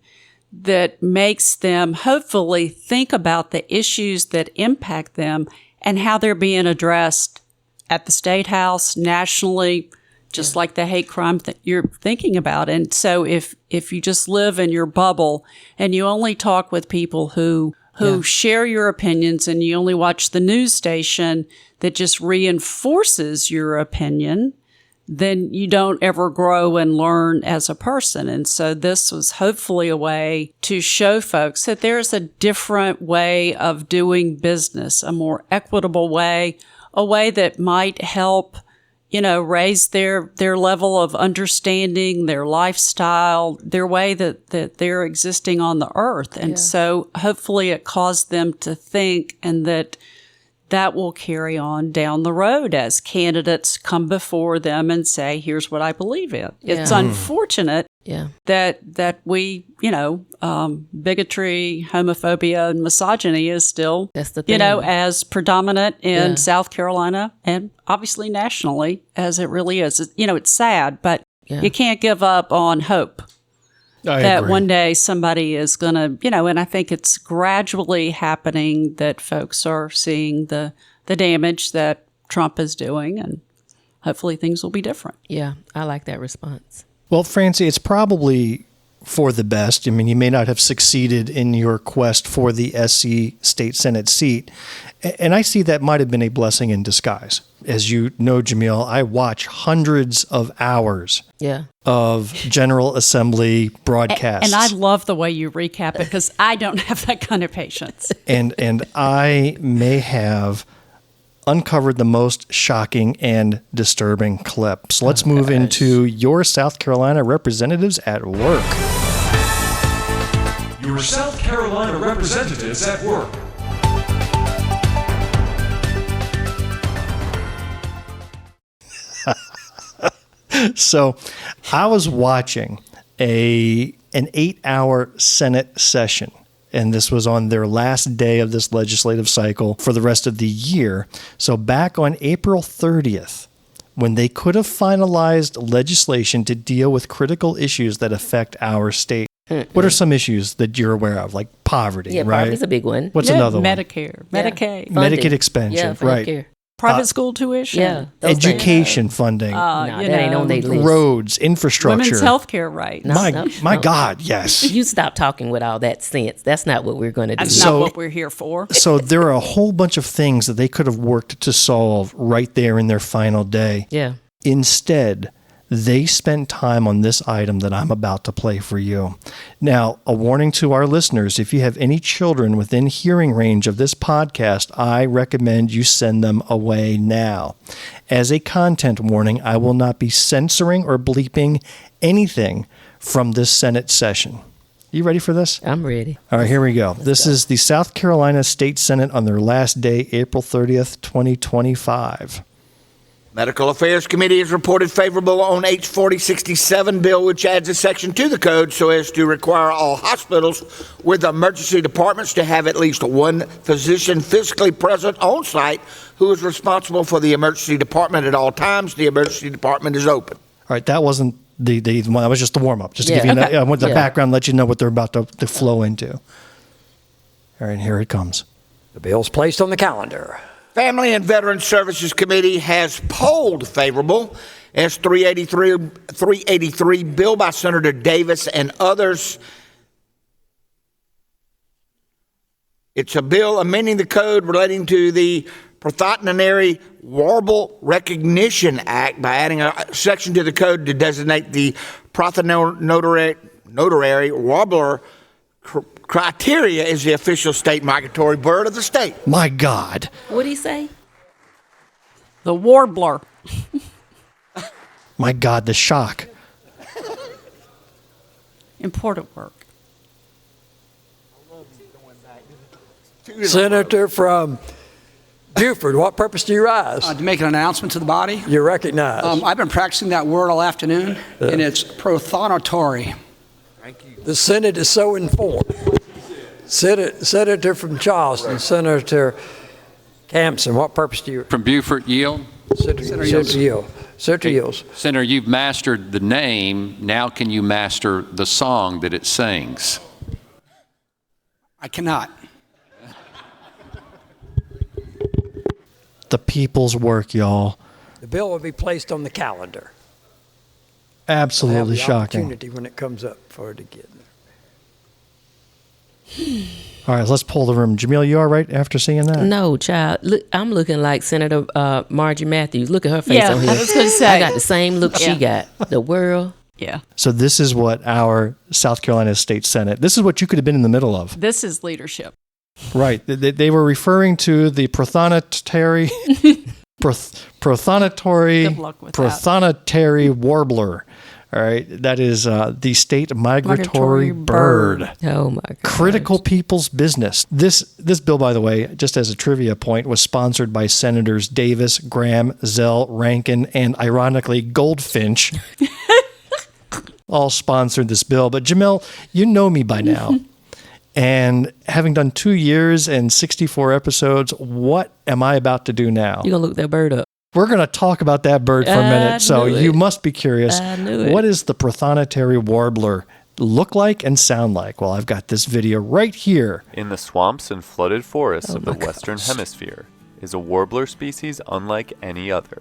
that makes them hopefully think about the issues that impact them and how they're being addressed at the State House, nationally, just like the hate crime that you're thinking about. And so if you just live in your bubble and you only talk with people who share your opinions and you only watch the news station that just reinforces your opinion, then you don't ever grow and learn as a person. And so this was hopefully a way to show folks that there's a different way of doing business, a more equitable way, a way that might help, raise their level of understanding, their lifestyle, their way that they're existing on the earth. And so hopefully it caused them to think, and that will carry on down the road as candidates come before them and say, here's what I believe in. It's unfortunate that we, bigotry, homophobia, and misogyny is still, as predominant in South Carolina and obviously nationally as it really is. It's sad, but you can't give up on hope. I that agree. one day somebody is going to, and I think it's gradually happening that folks are seeing the damage that Trump is doing, and hopefully things will be different. Yeah, I like that response. Well, Francie, it's probably for the best. I mean, you may not have succeeded in your quest for the SC State Senate seat, and I see that might have been a blessing in disguise. As you know, Jumelle, I watch hundreds of hours of General Assembly broadcasts. And I love the way you recap it because I don't have that kind of patience. And I may have uncovered the most shocking and disturbing clips. Let's move into your South Carolina representatives at work. Your South Carolina representatives at work. So I was watching an 8-hour Senate session, and this was on their last day of this legislative cycle for the rest of the year. So back on April 30th, when they could have finalized legislation to deal with critical issues that affect our state. What are some issues that you're aware of, like poverty, right? Poverty's a big one. What's another one? Medicaid. Medicaid expansion, right. Private school tuition. Yeah. Education funding. That ain't on their list. Roads, infrastructure. Women's health care rights. My God, yes. You stop talking with all that sense. That's not what we're going to do. That's not what we're here for. So there are a whole bunch of things that they could have worked to solve right there in their final day. Yeah. Instead, they spent time on this item that I'm about to play for you. Now, a warning to our listeners, if you have any children within hearing range of this podcast, I recommend you send them away now. As a content warning, I will not be censoring or bleeping anything from this Senate session. You ready for this? I'm ready. All right, here we go. This is the South Carolina State Senate on their last day, April 30th, 2025. Medical Affairs Committee has reported favorable on H 4067 bill, which adds a section to the code so as to require all hospitals with emergency departments to have at least one physician physically present on site who is responsible for the emergency department at all times. The emergency department is open. All right, that wasn't the one. That was just the warm up, just to give you the background, let you know what they're about to flow into. All right, here it comes. The bill's placed on the calendar. Family and Veterans Services Committee has polled favorable S 383 bill by Senator Davis and others. It's a bill amending the code relating to the Prothonotary Warbler Recognition Act by adding a section to the code to designate the Prothonotary Warbler criteria is the official state migratory bird of the state. My God. What'd he say? The Warbler. My God, the shock. Important work. Senator from Beaufort, what purpose do you rise? To make an announcement to the body. You're recognized. I've been practicing that word all afternoon, and it's prothonotary. Thank you. The Senate is so informed. Senator from Charleston, Senator Campson, what purpose do you? From Beaufort, yield. Senator Yield. Senator Yields. Senator, you've mastered the name. Now can you master the song that it sings? I cannot. The people's work, y'all. The bill will be placed on the calendar. Absolutely shocking. Opportunity when it comes up for it to get there. All right, let's pull the room. Jumelle, you all right after seeing that? No, child. Look, I'm looking like Senator Margie Matthews. Look at her face Yeah, on here. I was going to say. I got the same look she got. The world. Yeah. So this is what our South Carolina State Senate, this is what you could have been in the middle of. This is leadership. Right. They were referring to the Prothonotary, Prothonotary Warbler. All right. That is the state migratory bird. Oh, my God. Critical people's business. This bill, by the way, just as a trivia point, was sponsored by Senators Davis, Graham, Zell, Rankin, and ironically, Goldfinch. All sponsored this bill. But Jumelle, you know me by now. And having done 2 years and 64 episodes, what am I about to do now? You're going to look that bird up. We're going to talk about that bird for a minute. So you must be curious. I knew it. What does the Prothonotary Warbler look like and sound like? Well, I've got this video right here. In the swamps and flooded forests of the Western Hemisphere is a warbler species unlike any other,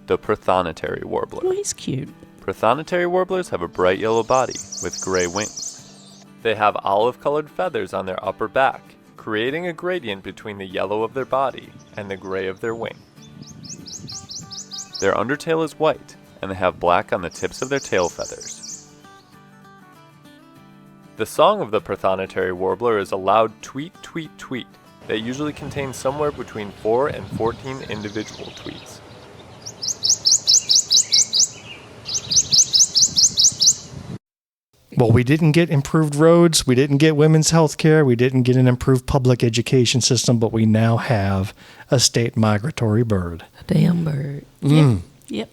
the Prothonotary warbler. Oh, he's cute. Prothonotary warblers have a bright yellow body with gray wings. They have olive-colored feathers on their upper back, creating a gradient between the yellow of their body and the gray of their wing. Their undertail is white, and they have black on the tips of their tail feathers. The song of the Prothonotary warbler is a loud tweet, tweet, tweet that usually contains somewhere between 4 and 14 individual tweets. Well, we didn't get improved roads. We didn't get women's health care. We didn't get an improved public education system, but we now have a state migratory bird. A damn bird. Yep.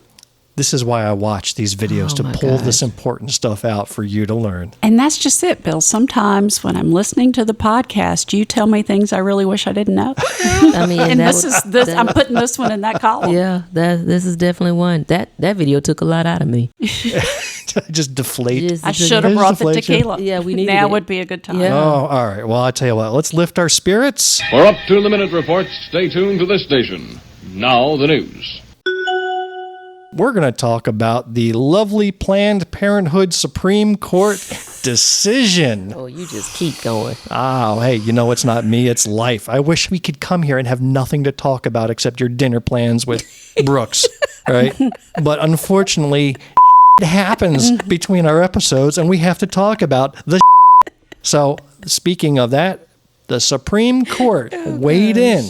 This is why I watch these videos, to pull this important stuff out for you to learn. And that's just it, Bill. Sometimes when I'm listening to the podcast, you tell me things I really wish I didn't know. I mean, and I'm putting this one in that column. Yeah, this is definitely one. That video took a lot out of me. Just deflate. I should have brought the tequila. Yeah, we needed Now it. would be a good time. Oh, all right. Well, I tell you what, let's lift our spirits. For up to the minute reports, stay tuned to this station. Now the news. We're going to talk about the lovely Planned Parenthood Supreme Court decision. Oh, you just keep going. Oh, hey, you know, it's not me, it's life. I wish we could come here and have nothing to talk about except your dinner plans with Brooks, right? But unfortunately, it happens between our episodes and we have to talk about the So, speaking of that, the Supreme Court weighed in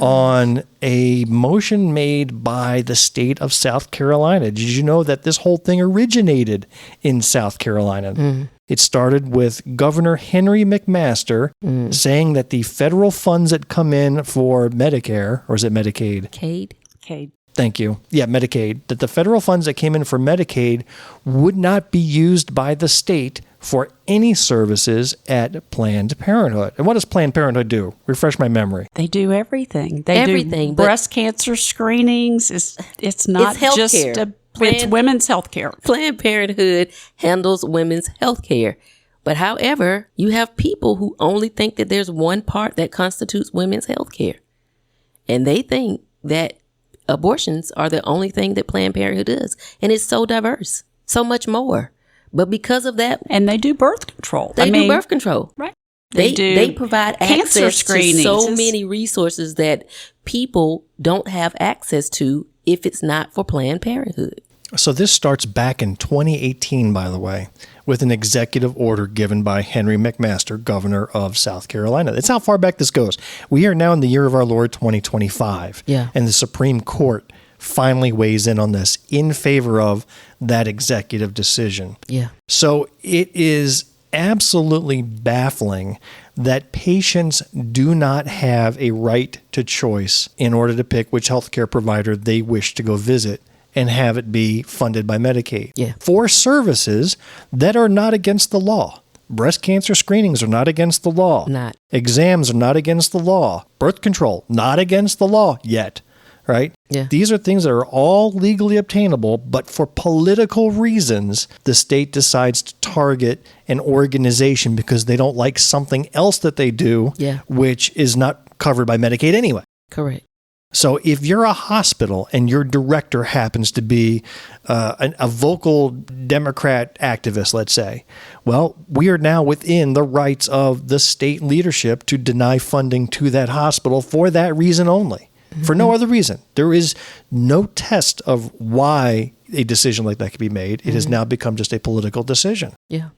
on a motion made by the state of South Carolina. Did you know that this whole thing originated in South Carolina? It started with Governor Henry McMaster saying that the federal funds that come in for Medicare, or is it Medicaid? Medicaid. Thank you. Yeah, Medicaid. That the federal funds that came in for Medicaid would not be used by the state for any services at Planned Parenthood. And what does Planned Parenthood do? Refresh my memory. They do everything. They do breast cancer screenings. It's not just it's women's health care. Planned Parenthood handles women's health care. But however, you have people who only think that there's one part that constitutes women's health care. And they think that abortions are the only thing that Planned Parenthood does. And it's so diverse, so much more. But because of that... And they do birth control. They do birth control. Right. They provide cancer access screenings. to so many resources that people don't have access to if it's not for Planned Parenthood. So this starts back in 2018, by the way, with an executive order given by Henry McMaster, governor of South Carolina. That's how far back this goes. We are now in the year of our Lord 2025. Yeah. And the Supreme Court finally weighs in on this in favor of that executive decision. Yeah. So it is absolutely baffling that patients do not have a right to choice in order to pick which healthcare provider they wish to go visit and have it be funded by Medicaid. Yeah. For services that are not against the law. Breast cancer screenings are not against the law. Not. Exams are not against the law. Birth control, not against the law yet. Right? Yeah. These are things that are all legally obtainable, but for political reasons, the state decides to target an organization because they don't like something else that they do, which is not covered by Medicaid anyway. Correct. So if you're a hospital and your director happens to be a vocal Democrat activist, let's say, well, we are now within the rights of the state leadership to deny funding to that hospital for that reason only, for no other reason. There is no test of why a decision like that could be made. It has now become just a political decision. Yeah.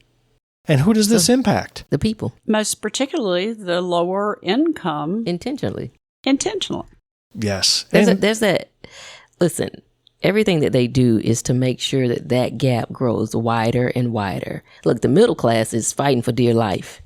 And who does this impact? The people. Most particularly the lower income. Intentionally. Yes. There's that. Listen, everything that they do is to make sure that that gap grows wider and wider. Look, the middle class is fighting for dear life.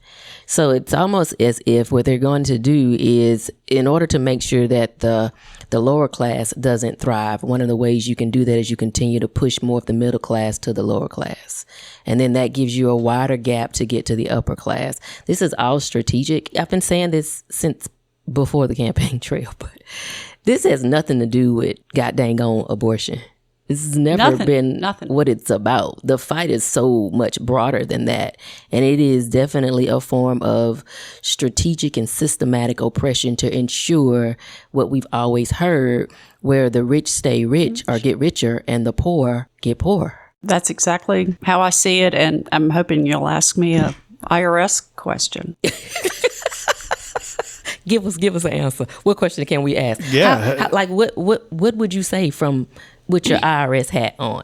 So it's almost as if what they're going to do is, in order to make sure that the lower class doesn't thrive, one of the ways you can do that is you continue to push more of the middle class to the lower class. And then that gives you a wider gap to get to the upper class. This is all strategic. I've been saying this since before the campaign trail, but this has nothing to do with god dang on abortion. This has never been what it's about. The fight is so much broader than that. And it is definitely a form of strategic and systematic oppression to ensure what we've always heard, where the rich stay rich or get richer and the poor get poor. That's exactly how I see it. And I'm hoping you'll ask me a IRS question. Give us an answer. What question can we ask? Yeah. What would you say from with your IRS hat on?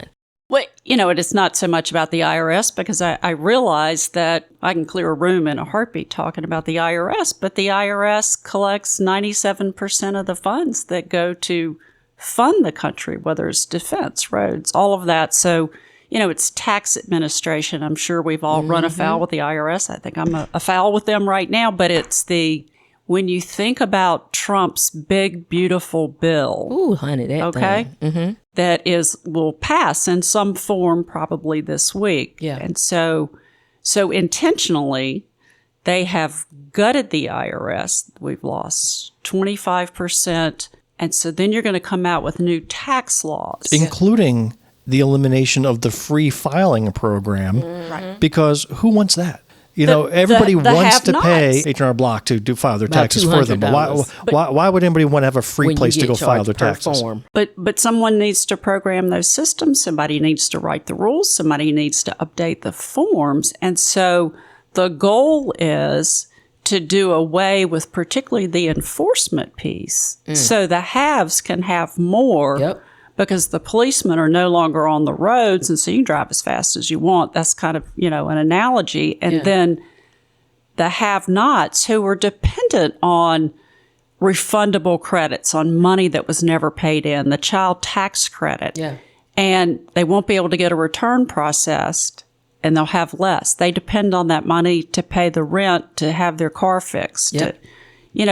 Well, it is not so much about the IRS, because I realize that I can clear a room in a heartbeat talking about the IRS, but the IRS collects 97% of the funds that go to fund the country, whether it's defense, roads, all of that. So, it's tax administration. I'm sure we've all run afoul with the IRS. I think I'm afoul with them right now, but it's when you think about Trump's big, beautiful bill. Ooh, honey, that thing. Mm-hmm. That will pass in some form probably this week. Yeah. And so intentionally, they have gutted the IRS. We've lost 25%. And so then you're going to come out with new tax laws. Including the elimination of the free filing program. Right. Because who wants that? Everybody wants to pay H&R Block to file their taxes for them. But why would anybody want to have a free place to go file their taxes? But someone needs to program those systems. Somebody needs to write the rules. Somebody needs to update the forms. And so the goal is to do away with particularly the enforcement piece. So the haves can have more. Yep. Because the policemen are no longer on the roads, and so you can drive as fast as you want. That's kind of, an analogy. And then the have-nots who are dependent on refundable credits, on money that was never paid in, the child tax credit. Yeah. And they won't be able to get a return processed, and they'll have less. They depend on that money to pay the rent, to have their car fixed,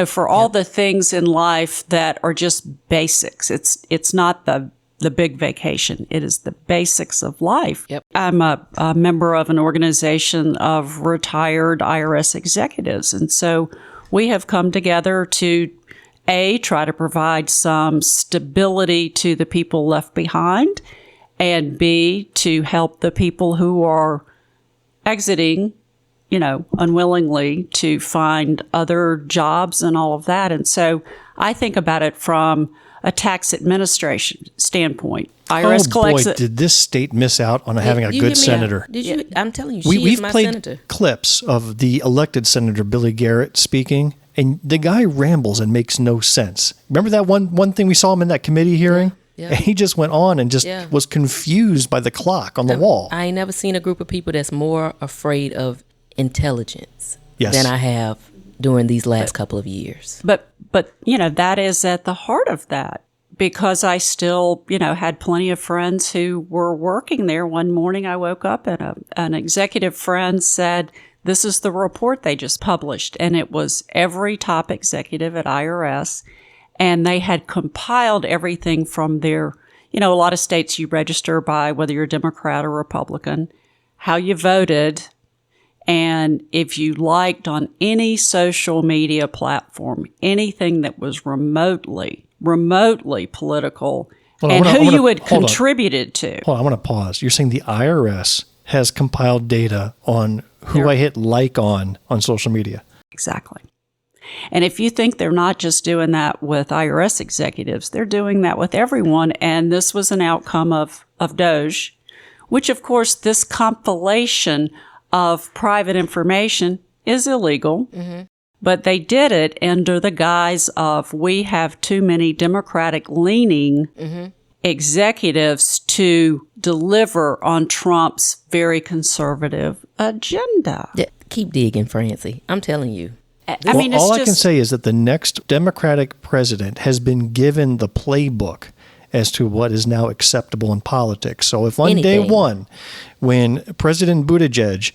for all the things in life that are just basics. It's not the big vacation. It is the basics of life. Yep. I'm a member of an organization of retired IRS executives. And so we have come together to, A, try to provide some stability to the people left behind, and B, to help the people who are exiting, unwillingly, to find other jobs and all of that. And so I think about it from a tax administration standpoint. IRS collects it. Did this state miss out on having a good senator? Did you? I'm telling you, We've is my played senator. clips of the elected Senator Billy Garrett speaking, and the guy rambles and makes no sense. Remember that one thing we saw him in that committee hearing? Yeah. And he just went on and just was confused by the clock on the wall. I ain't never seen a group of people that's more afraid of intelligence Yes. than I have during these last couple of years. But that is at the heart of that, because I still, had plenty of friends who were working there. One morning I woke up and an executive friend said, "This is the report they just published." And it was every top executive at IRS. And they had compiled everything from their, a lot of states you register by whether you're Democrat or Republican, how you voted, and if you liked on any social media platform, anything that was remotely political, and who you had contributed to. Hold on, I want to pause. You're saying the IRS has compiled data on who I hit like on social media. Exactly. And if you think they're not just doing that with IRS executives, they're doing that with everyone. And this was an outcome of DOGE, which, of course, this compilation of private information is illegal. Mm-hmm. But they did it under the guise of we have too many Democratic-leaning executives to deliver on Trump's very conservative agenda. Yeah, keep digging, Francie. I'm telling you. I mean, it's all just, I can say is that the next Democratic president has been given the playbook as to what is now acceptable in politics. So if on day one, when President Buttigieg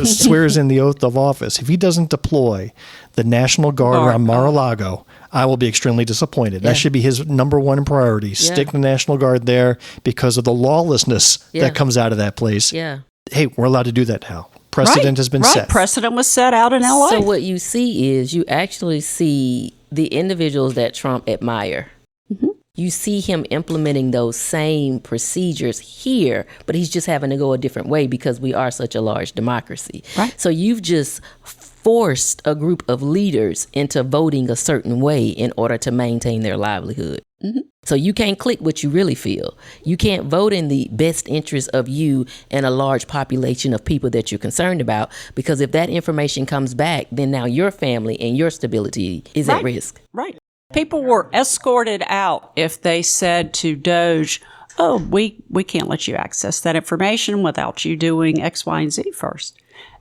swears in the oath of office, if he doesn't deploy the National Guard around Mar-a-Lago, I will be extremely disappointed. That should be his number one priority. Stick the National Guard there because of the lawlessness that comes out of that place. Yeah. Hey, we're allowed to do that now. Precedent has been set. Precedent was set out in L.A. So what you see is you actually see the individuals that Trump admire. Mm-hmm. You see him implementing those same procedures here, but he's just having to go a different way because we are such a large democracy. Right. So you've just forced a group of leaders into voting a certain way in order to maintain their livelihood. Mm-hmm. So you can't click what you really feel. You can't vote in the best interest of you and a large population of people that you're concerned about, because if that information comes back, then now your family and your stability is at risk. Right. People were escorted out if they said to DOGE, oh, we can't let you access that information without you doing X, Y, and Z first.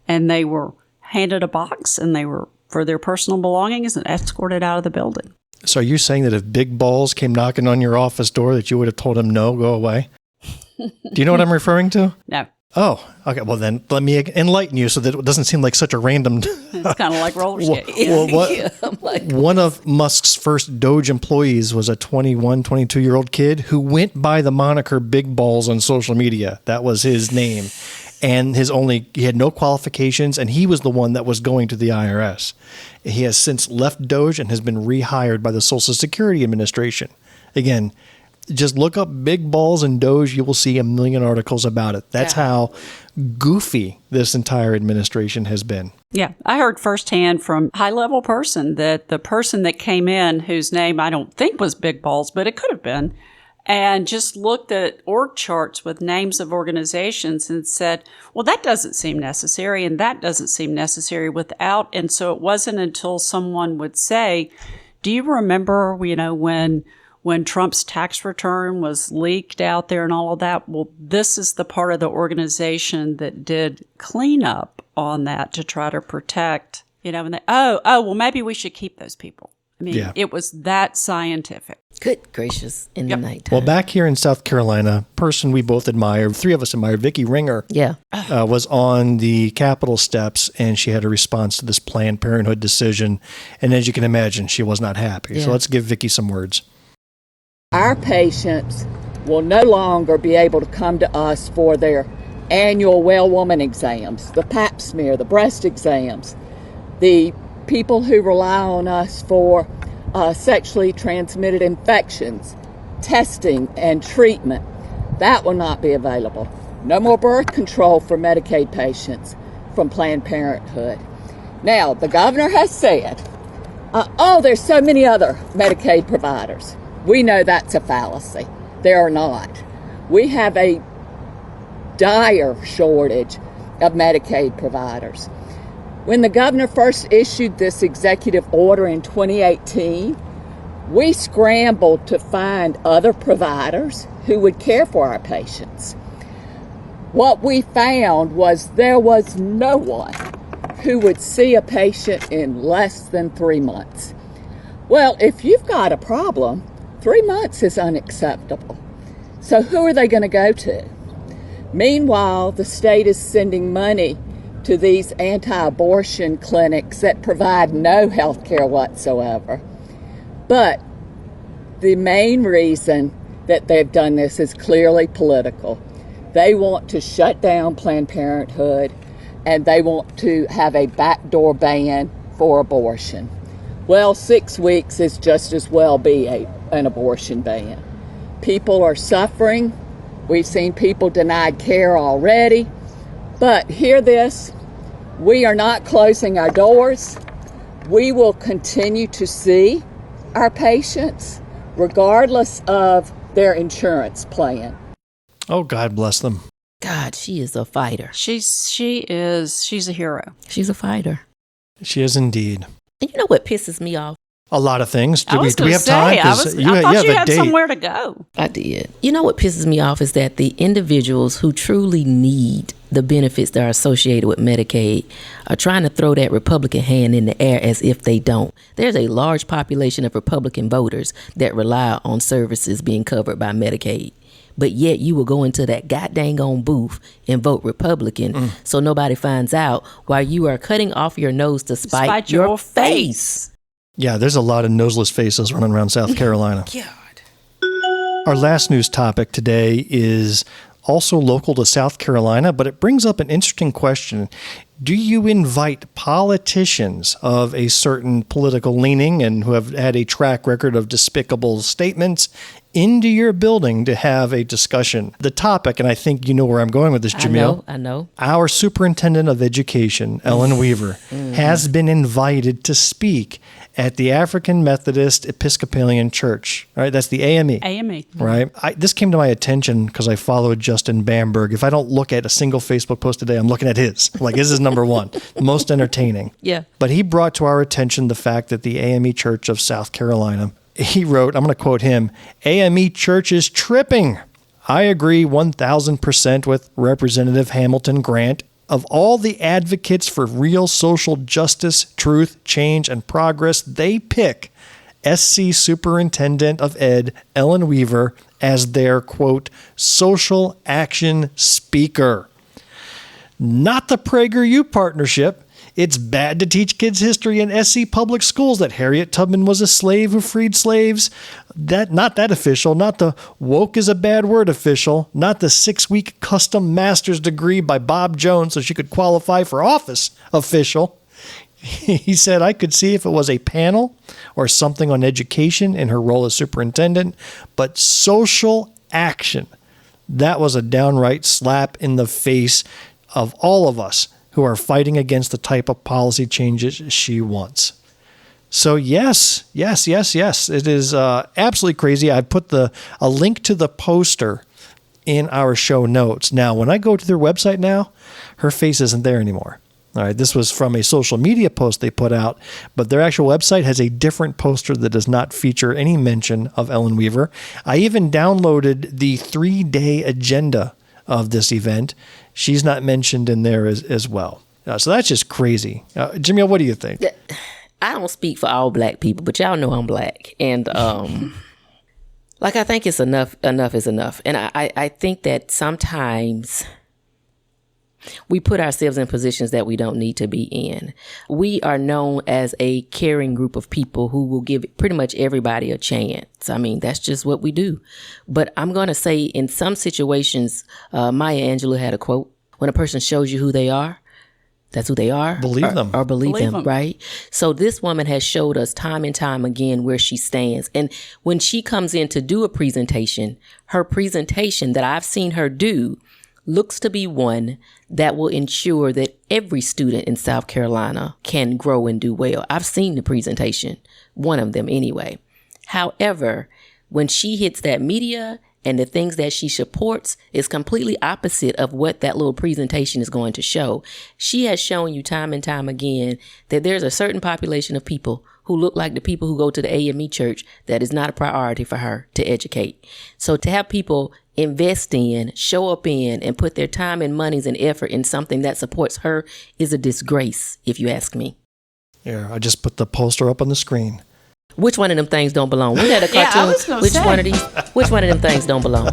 And they were handed a box and they were for their personal belongings and escorted out of the building. So are you saying that if Big Balls came knocking on your office door that you would have told him no, go away? Do you know what I'm referring to? No. Oh, okay. Well, then let me enlighten you so that it doesn't seem like such a random... It's kind of like roller skating. One of Musk's first Doge employees was a 21, 22-year-old kid who went by the moniker Big Balls on social media. That was his name. And he had no qualifications, and he was the one that was going to the IRS. He has since left Doge and has been rehired by the Social Security Administration. Again, just look up Big Balls and Doge. You will see a million articles about it. That's how goofy this entire administration has been. Yeah, I heard firsthand from a high-level person that the person that came in, whose name I don't think was Big Balls, but it could have been, and just looked at org charts with names of organizations and said, well, that doesn't seem necessary and that doesn't seem necessary without. And so it wasn't until someone would say, do you remember, when Trump's tax return was leaked out there and all of that? Well, this is the part of the organization that did cleanup on that to try to protect, and they, well, maybe we should keep those people. I mean, it was that scientific. Good gracious, in the nighttime. Well, back here in South Carolina, person we both admire, three of us admire, Vicki Ringer, was on the Capitol steps, and she had a response to this Planned Parenthood decision. And as you can imagine, she was not happy. So let's give Vicki some words. Our patients will no longer be able to come to us for their annual well woman exams, the pap smear, the breast exams, the people who rely on us for sexually transmitted infections, testing and treatment. That will not be available. No more birth control for Medicaid patients from Planned Parenthood. Now, the governor has said, there's so many other Medicaid providers. We know that's a fallacy. There are not. We have a dire shortage of Medicaid providers. When the governor first issued this executive order in 2018, we scrambled to find other providers who would care for our patients. What we found was there was no one who would see a patient in less than 3 months. Well, if you've got a problem, 3 months is unacceptable. So who are they going to go to? Meanwhile, the state is sending money to these anti-abortion clinics that provide no health care whatsoever. But the main reason that they've done this is clearly political. They want to shut down Planned Parenthood, and they want to have a backdoor ban for abortion. Well, 6 weeks is just as well be an abortion ban. People are suffering. We've seen people denied care already. But hear this, we are not closing our doors. We will continue to see our patients regardless of their insurance plan. Oh, God bless them. God, she is a fighter. She's a hero. She's a fighter. She is indeed. And you know what pisses me off? A lot of things. Do I was we gonna have say, time? I thought you had somewhere to go. I did. You know what pisses me off is that the individuals who truly need the benefits that are associated with Medicaid are trying to throw that Republican hand in the air as if they don't. There's a large population of Republican voters that rely on services being covered by Medicaid. But yet you will go into that goddamn on booth and vote Republican so nobody finds out while you are cutting off your nose to spite your face. Yeah, there's a lot of noseless faces running around South Carolina. God. Our last news topic today is also local to South Carolina, but it brings up an interesting question. Do you invite politicians of a certain political leaning and who have had a track record of despicable statements into your building to have a discussion? The topic, and I think you know where I'm going with this, Jumelle. I know. Our Superintendent of Education, Ellen Weaver, has been invited to speak at the African Methodist Episcopalian Church. All right, that's the AME. AME. Right. This came to my attention because I followed Justin Bamberg. If I don't look at a single Facebook post today, I'm looking at his. Like, his is number one, most entertaining. Yeah. But he brought to our attention the fact that the AME Church of South Carolina, he wrote, I'm going to quote him, AME Church is tripping. I agree 1,000% with Representative Hamilton Grant. Of all the advocates for real social justice, truth, change, and progress, they pick SC Superintendent of Ed, Ellen Weaver, as their, quote, social action speaker. Not the PragerU partnership. It's bad to teach kids history in SC public schools that Harriet Tubman was a slave who freed slaves. Not that official, not the woke is a bad word official, not the 6-week custom master's degree by Bob Jones so she could qualify for office official. He said, I could see if it was a panel or something on education in her role as superintendent, but social action, that was a downright slap in the face of all of us who are fighting against the type of policy changes she wants. So yes. It is absolutely crazy. I put a link to the poster in our show notes. Now, when I go to their website now, her face isn't there anymore. All right, this was from a social media post they put out, but their actual website has a different poster that does not feature any mention of Ellen Weaver. I even downloaded the 3-day agenda of this event. She's not mentioned in there as well. So that's just crazy. Jumelle, what do you think? I don't speak for all black people, but y'all know I'm black. And I think it's enough is enough. And I think that sometimes we put ourselves in positions that we don't need to be in. We are known as a caring group of people who will give pretty much everybody a chance. I mean, that's just what we do. But I'm going to say in some situations, Maya Angelou had a quote, when a person shows you who they are, that's who they are. Believe them. Or believe them, right? So this woman has showed us time and time again where she stands. And when she comes in to do a presentation, her presentation that I've seen her do looks to be one that will ensure that every student in South Carolina can grow and do well. I've seen the presentation, one of them anyway. However, when she hits that media and the things that she supports is completely opposite of what that little presentation is going to show. She has shown you time and time again that there's a certain population of people who look like the people who go to the AME church that is not a priority for her to educate. So to have people invest in, show up in, and put their time and monies and effort in something that supports her is a disgrace, if you ask me. Yeah, I just put the poster up on the screen. Which one of them things don't belong? Wasn't that a cartoon? Which one of them things don't belong?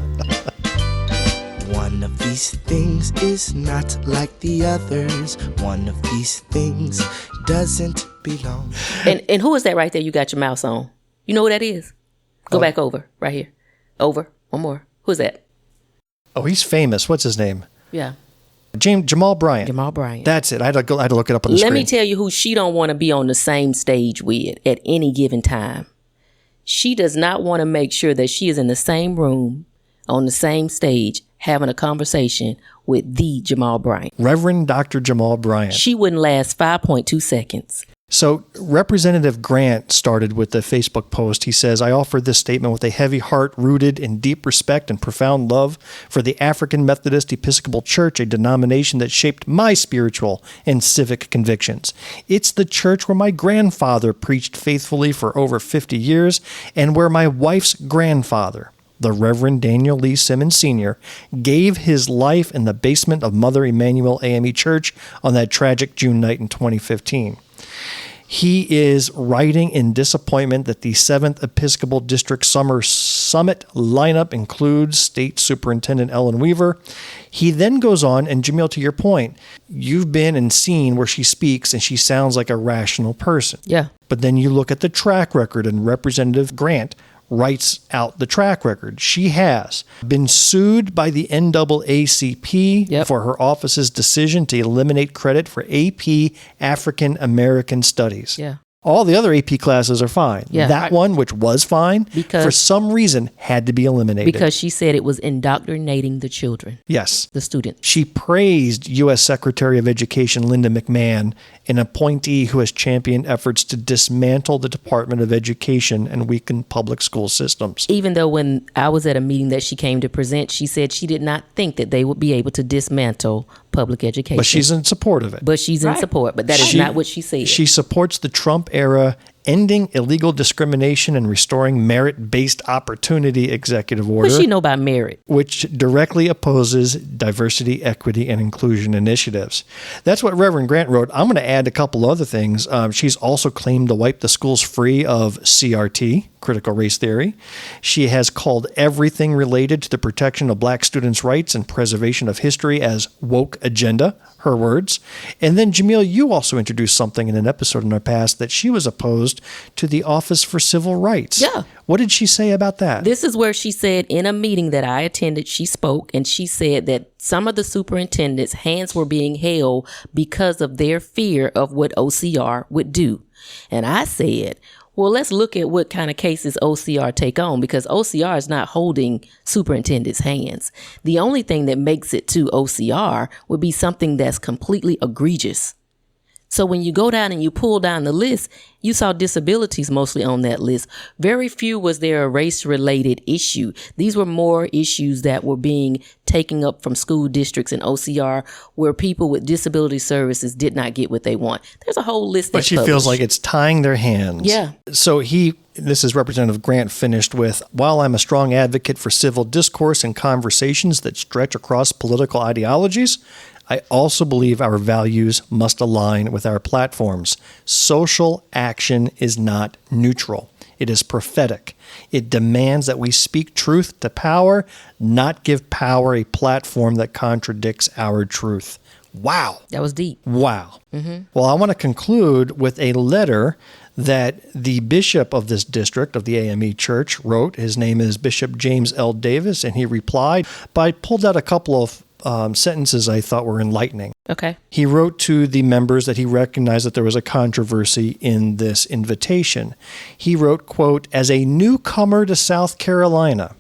One of these things is not like the others. One of these things doesn't belong. And who is that right there you got your mouse on? You know who that is? Go back over, right here. Over, one more. Who's that? Oh, he's famous. What's his name? Yeah. Jumelle Bryant. Jumelle Bryant. That's it. I had to look it up on the screen. Let me tell you who she don't want to be on the same stage with at any given time. She does not want to make sure that she is in the same room, on the same stage, having a conversation with the Jumelle Bryant. Reverend Dr. Jumelle Bryant. She wouldn't last 5.2 seconds. So Representative Grant started with the Facebook post. He says, I offer this statement with a heavy heart rooted in deep respect and profound love for the African Methodist Episcopal Church, a denomination that shaped my spiritual and civic convictions. It's the church where my grandfather preached faithfully for over 50 years and where my wife's grandfather, the Reverend Daniel Lee Simmons Sr., gave his life in the basement of Mother Emanuel AME Church on that tragic June night in 2015. He is writing in disappointment that the 7th Episcopal District Summer Summit lineup includes State Superintendent Ellen Weaver. He then goes on, and Jumelle, to your point, you've been and seen where she speaks and she sounds like a rational person. Yeah. But then you look at the track record, and Representative Grant writes out the track record. She has been sued by the NAACP for her office's decision to eliminate credit for AP African American Studies. Yeah. All the other AP classes are fine. Yeah. That one, which was fine, for some reason had to be eliminated. Because she said it was indoctrinating the children. Yes. The students. She praised U.S. Secretary of Education Linda McMahon, an appointee who has championed efforts to dismantle the Department of Education and weaken public school systems. Even though when I was at a meeting that she came to present, she said she did not think that they would be able to dismantle public education. But she's in support of it. But she's in support. But that is not what she said. She supports the Trump era ending illegal discrimination and restoring merit-based opportunity executive order. What does she know about merit? Which directly opposes diversity, equity, and inclusion initiatives. That's what Reverend Grant wrote. I'm going to add a couple other things. She's also claimed to wipe the schools free of CRT, critical race theory. She has called everything related to the protection of black students' rights and preservation of history as woke agenda, her words. And then, Jumelle, you also introduced something in an episode in our past that she was opposed to the Office for Civil Rights. Yeah. What did she say about that? This is where she said in a meeting that I attended, she spoke and she said that some of the superintendents' hands were being held because of their fear of what OCR would do. And I said, well, let's look at what kind of cases OCR take on, because OCR is not holding superintendents' hands. The only thing that makes it to OCR would be something that's completely egregious. So when you go down and you pull down the list, you saw disabilities mostly on that list. Very few was there a race-related issue. These were more issues that were being taken up from school districts and OCR where people with disability services did not get what they want. There's a whole list. But she feels like it's tying their hands. Yeah. So this is Representative Grant finished with, while I'm a strong advocate for civil discourse and conversations that stretch across political ideologies, I also believe our values must align with our platforms. Social action is not neutral. It is prophetic. It demands that we speak truth to power, not give power a platform that contradicts our truth. Wow. That was deep. Wow. Mm-hmm. Well, I want to conclude with a letter that the bishop of this district of the AME Church wrote. His name is Bishop James L. Davis, and he replied, but I pulled out a couple of sentences I thought were enlightening. Okay. He wrote to the members that he recognized that there was a controversy in this invitation. He wrote, quote, as a newcomer to South Carolina,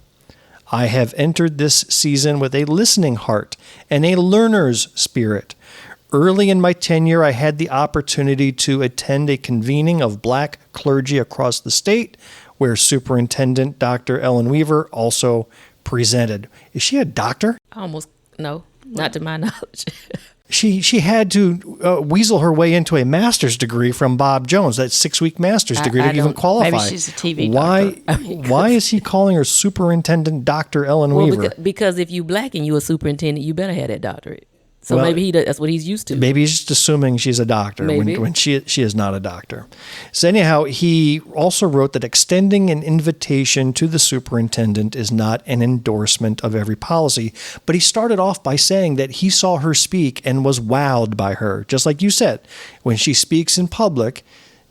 I have entered this season with a listening heart and a learner's spirit. Early in my tenure, I had the opportunity to attend a convening of black clergy across the state where Superintendent Dr. Ellen Weaver also presented. Is she a doctor? No, not to my knowledge. She had to weasel her way into a master's degree from Bob Jones, that 6-week master's degree to even qualify. Maybe she's a TV doctor. Why is he calling her Superintendent Dr. Ellen Weaver? Because if you black and you a superintendent, you better have that doctorate. So maybe that's what he's used to. Maybe he's just assuming she's a doctor when she is not a doctor. So anyhow, he also wrote that extending an invitation to the superintendent is not an endorsement of every policy. But he started off by saying that he saw her speak and was wowed by her. Just like you said, when she speaks in public,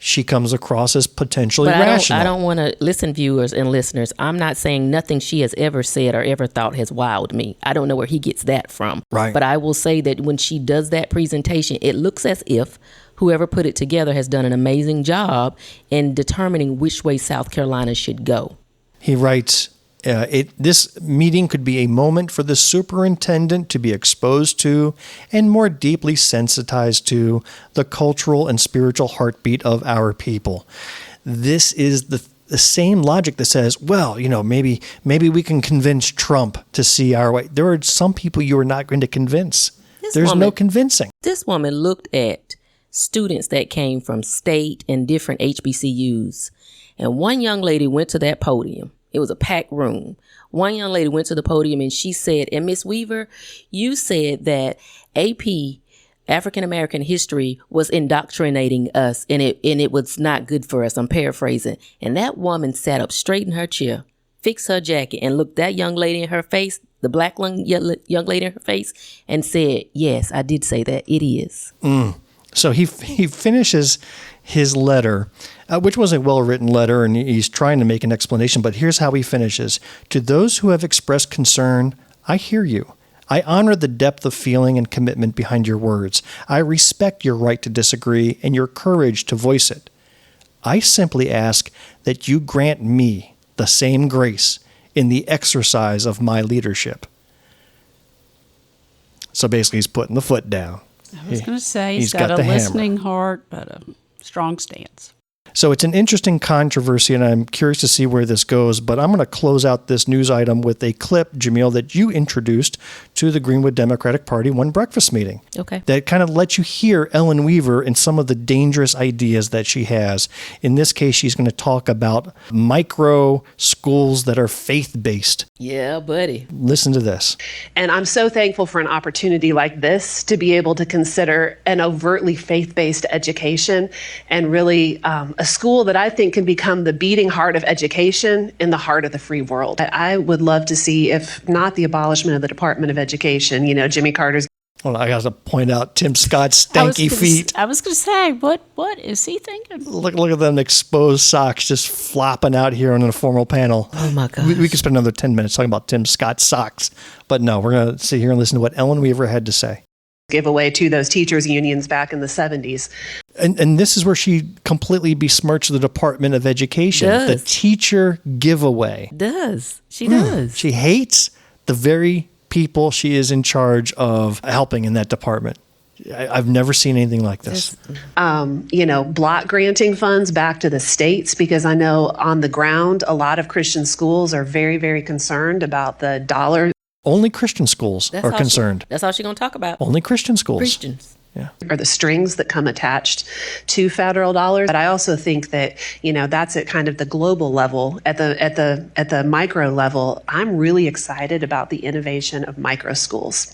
she comes across as potentially rational. I don't want to listen, viewers and listeners. I'm not saying nothing she has ever said or ever thought has wowed me. I don't know where he gets that from. Right. But I will say that when she does that presentation, it looks as if whoever put it together has done an amazing job in determining which way South Carolina should go. He writes, This meeting could be a moment for the superintendent to be exposed to and more deeply sensitized to the cultural and spiritual heartbeat of our people. This is the same logic that says, well, maybe we can convince Trump to see our way. There are some people you are not going to convince. There's no convincing. This woman looked at students that came from state and different HBCUs, and one young lady went to that podium. It was a packed room. One young lady went to the podium and she said, and Miss Weaver, you said that AP, African American history, was indoctrinating us and it was not good for us. I'm paraphrasing. And that woman sat up straight in her chair, fixed her jacket, and looked that young lady in her face, the black young lady in her face, and said, yes, I did say that. It is. So he finishes his letter, which was a well-written letter, and he's trying to make an explanation, but here's how he finishes. To those who have expressed concern, I hear you. I honor the depth of feeling and commitment behind your words. I respect your right to disagree and your courage to voice it. I simply ask that you grant me the same grace in the exercise of my leadership. So basically, he's putting the foot down. I was going to say he's got a listening heart, but a strong stance. So it's an interesting controversy, and I'm curious to see where this goes. But I'm going to close out this news item with a clip, Jumelle, that you introduced to the Greenwood Democratic Party one breakfast meeting. Okay. That kind of lets you hear Ellen Weaver and some of the dangerous ideas that she has. In this case, she's going to talk about micro schools that are faith-based. Yeah, buddy. Listen to this. And I'm so thankful for an opportunity like this to be able to consider an overtly faith-based education and really a school that I think can become the beating heart of education in the heart of the free world. I would love to see, if not the abolishment of the Department of Education, Jimmy Carter's. Well, I got to point out Tim Scott's stanky feet. I was going to say, what is he thinking? Look at them exposed socks just flopping out here on an informal panel. Oh, my gosh. We could spend another 10 minutes talking about Tim Scott's socks. But no, we're going to sit here and listen to what Ellen Weaver had to say. Giveaway to those teachers' unions back in the 70s. And this is where she completely besmirched the Department of Education. The teacher giveaway. She does. She hates the very people she is in charge of helping in that department. I've never seen anything like this. Block granting funds back to the states, because I know on the ground, a lot of Christian schools are very, very concerned about the dollar. Only Christian schools are concerned. That's all she's going to talk about. Only Christian schools. Christians. Yeah. Or the strings that come attached to federal dollars. But I also think that, that's at kind of the global level. At the micro level, I'm really excited about the innovation of micro schools,